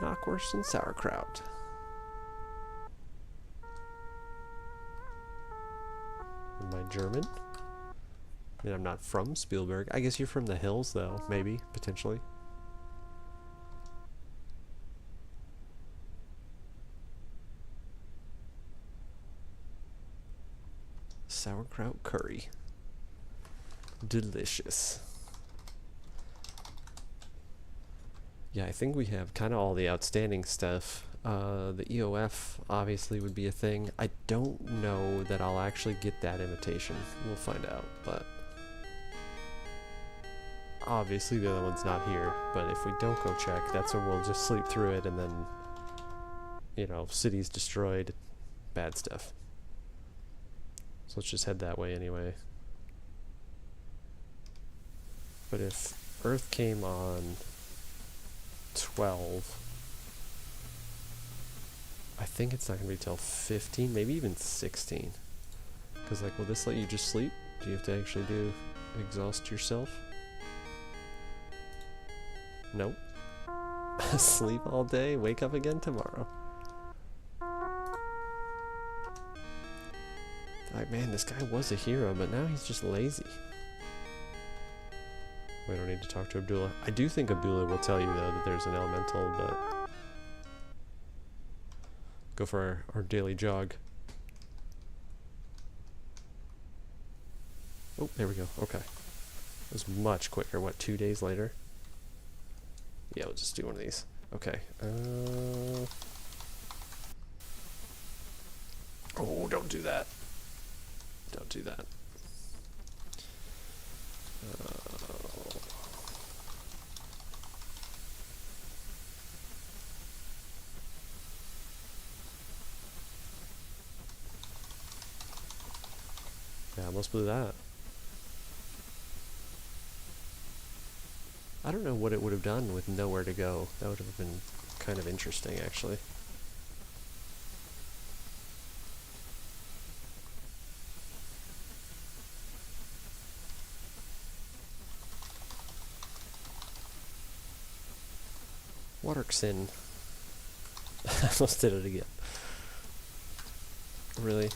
knockwurst and sauerkraut. Am I German? I mean, I'm not from Spielberg. I guess you're from the hills, though. Maybe, potentially. Sauerkraut curry. Delicious. Yeah, I think we have kind of all the outstanding stuff. The EOF obviously would be a thing. I don't know that I'll actually get that invitation. We'll find out, but... Obviously the other one's not here, but if we don't go check, that's when we'll just sleep through it and then, you know, city's destroyed, bad stuff. So let's just head that way anyway. But if Earth came on 12, I think it's not going to be till 15, maybe even 16. Because, like, will this let you just sleep? Do you have to actually exhaust yourself? Nope. Sleep all day, wake up again tomorrow. Like, man, this guy was a hero, but now he's just lazy. We don't need to talk to Abdullah. I do think Abdullah will tell you, though, that there's an elemental, but... Go for our daily jog. Oh, there we go. Okay. It was much quicker. What, 2 days later? Yeah, we'll just do one of these. Okay. Oh, don't do that. Don't do that. Yeah, I almost blew that. I don't know what it would have done with nowhere to go. That would have been kind of interesting, actually. Waterxin. I almost did it again. Really?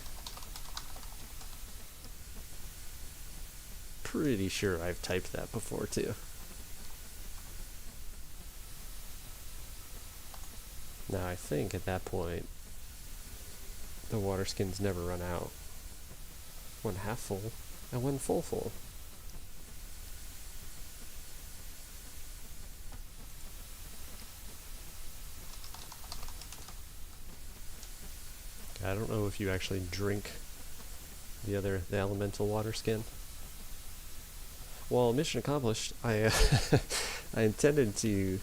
Pretty sure I've typed that before, too. Now, I think at that point, the water skins never run out. One half full, and one full. I don't know if you actually drink the elemental water skin. Well, mission accomplished. I I intended to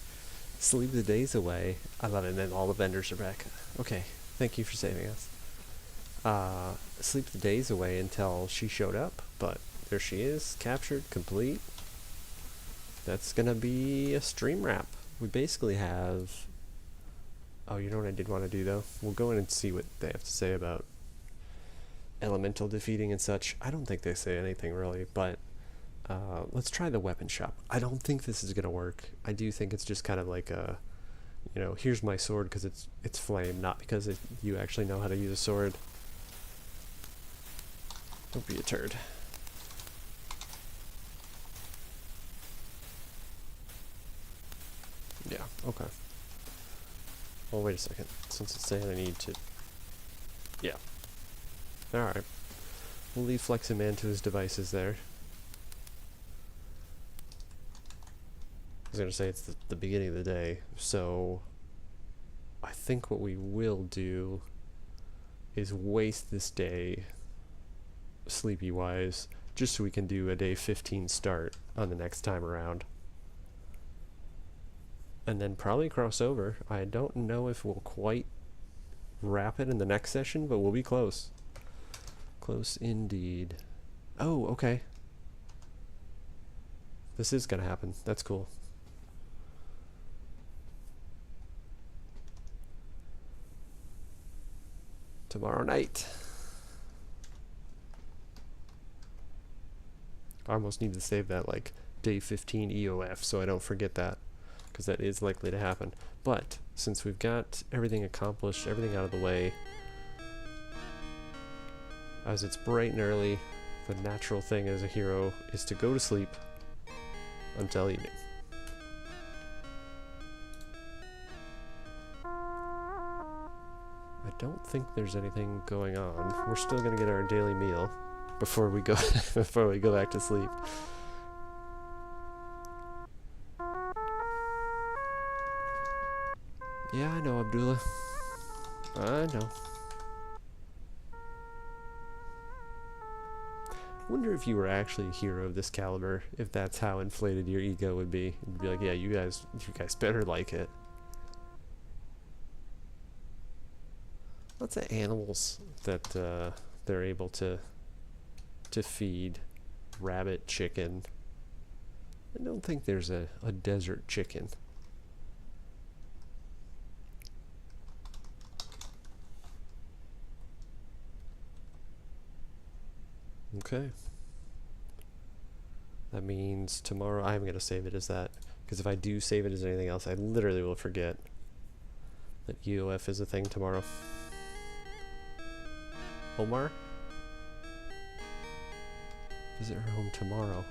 sleep the days away. I love it, and then all the vendors are back. Okay, thank you for saving us. Sleep the days away until she showed up, but there she is, captured, complete. That's gonna be a stream wrap. We basically have... Oh, you know what I did want to do, though? We'll go in and see what they have to say about elemental defeating and such. I don't think they say anything, really, but let's try the weapon shop. I don't think this is going to work. I do think it's just kind of like a, you know, here's my sword because it's flame, not because you actually know how to use a sword. Don't be a turd. Yeah, okay. Oh, wait a second. Since it's saying I need to... Yeah. Alright. We'll leave Fleximan to his devices there. I was going to say it's the beginning of the day, so... I think what we will do is waste this day, sleepy-wise, just so we can do a day 15 start on the next time around. And then probably cross over. I don't know if we'll quite wrap it in the next session, but we'll be close. Close indeed. Oh, okay. This is gonna happen. That's cool. Tomorrow night. I almost need to save that, like, day 15 EOF so I don't forget that, because that is likely to happen. But since we've got everything accomplished, everything out of the way, as it's bright and early, the natural thing as a hero is to go to sleep until evening. I don't think there's anything going on. We're still gonna get our daily meal before we go before we go back to sleep. Yeah, I know, Abdullah. I know. Wonder if you were actually a hero of this caliber, if that's how inflated your ego would be. You'd be like, yeah, you guys better like it. Lots of animals that they're able to feed. Rabbit, chicken. I don't think there's a desert chicken. Okay. That means tomorrow I'm going to save it as that. Because if I do save it as anything else, I literally will forget that EOF is a thing tomorrow. Omar? Visit her home tomorrow.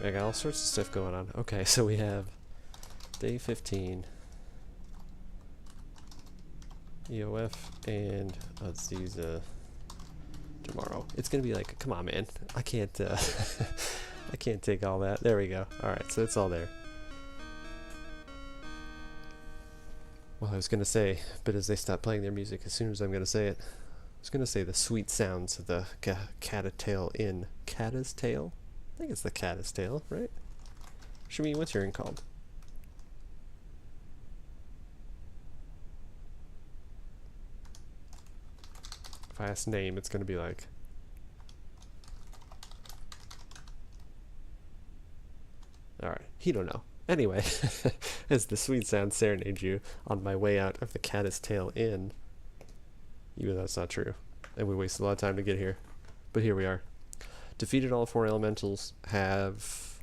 I got all sorts of stuff going on. Okay, so we have day 15. EOF and Aziza tomorrow. It's gonna be like, come on, man. I can't I can't take all that. There we go. Alright, so it's all there. Well, I was going to say, but as they stop playing their music, as soon as I'm going to say it, I was going to say the sweet sounds of the cattail inn. Catta's tail? I think it's the catta's tail, right? Shameir, what's your inn called? If I ask name, it's going to be like... Alright, he don't know. Anyway, as the sweet sound serenade you on my way out of the Catta's Tail Inn, even though that's not true, and we wasted a lot of time to get here, but here we are. Defeated all 4 elementals, have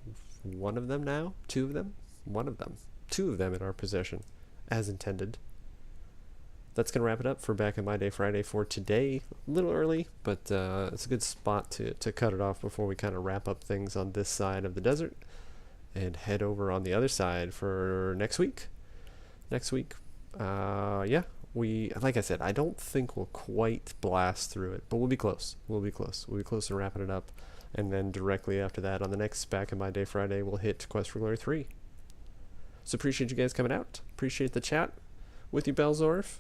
one of them now? 2 of them? One of them. 2 of them in our possession, as intended. That's going to wrap it up for Back in My Day Friday for today. A little early, but it's a good spot to cut it off before we kind of wrap up things on this side of the desert and head over on the other side for next week. Yeah, like I said, I don't think we'll quite blast through it, but we'll be close. We'll be close to wrapping it up. And then directly after that, on the next Back in My Day Friday, we'll hit Quest for Glory 3. So appreciate you guys coming out. Appreciate the chat with you, Belzorf.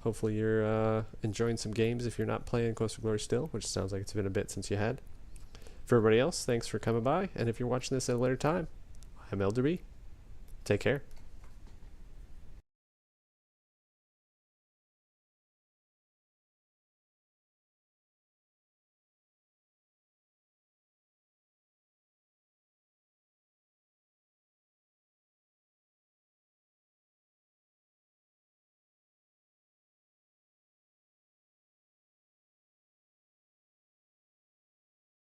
Hopefully you're enjoying some games if you're not playing Quest for Glory still, which sounds like it's been a bit since you had. For everybody else, thanks for coming by. And if you're watching this at a later time, I'm Elder B. Take care.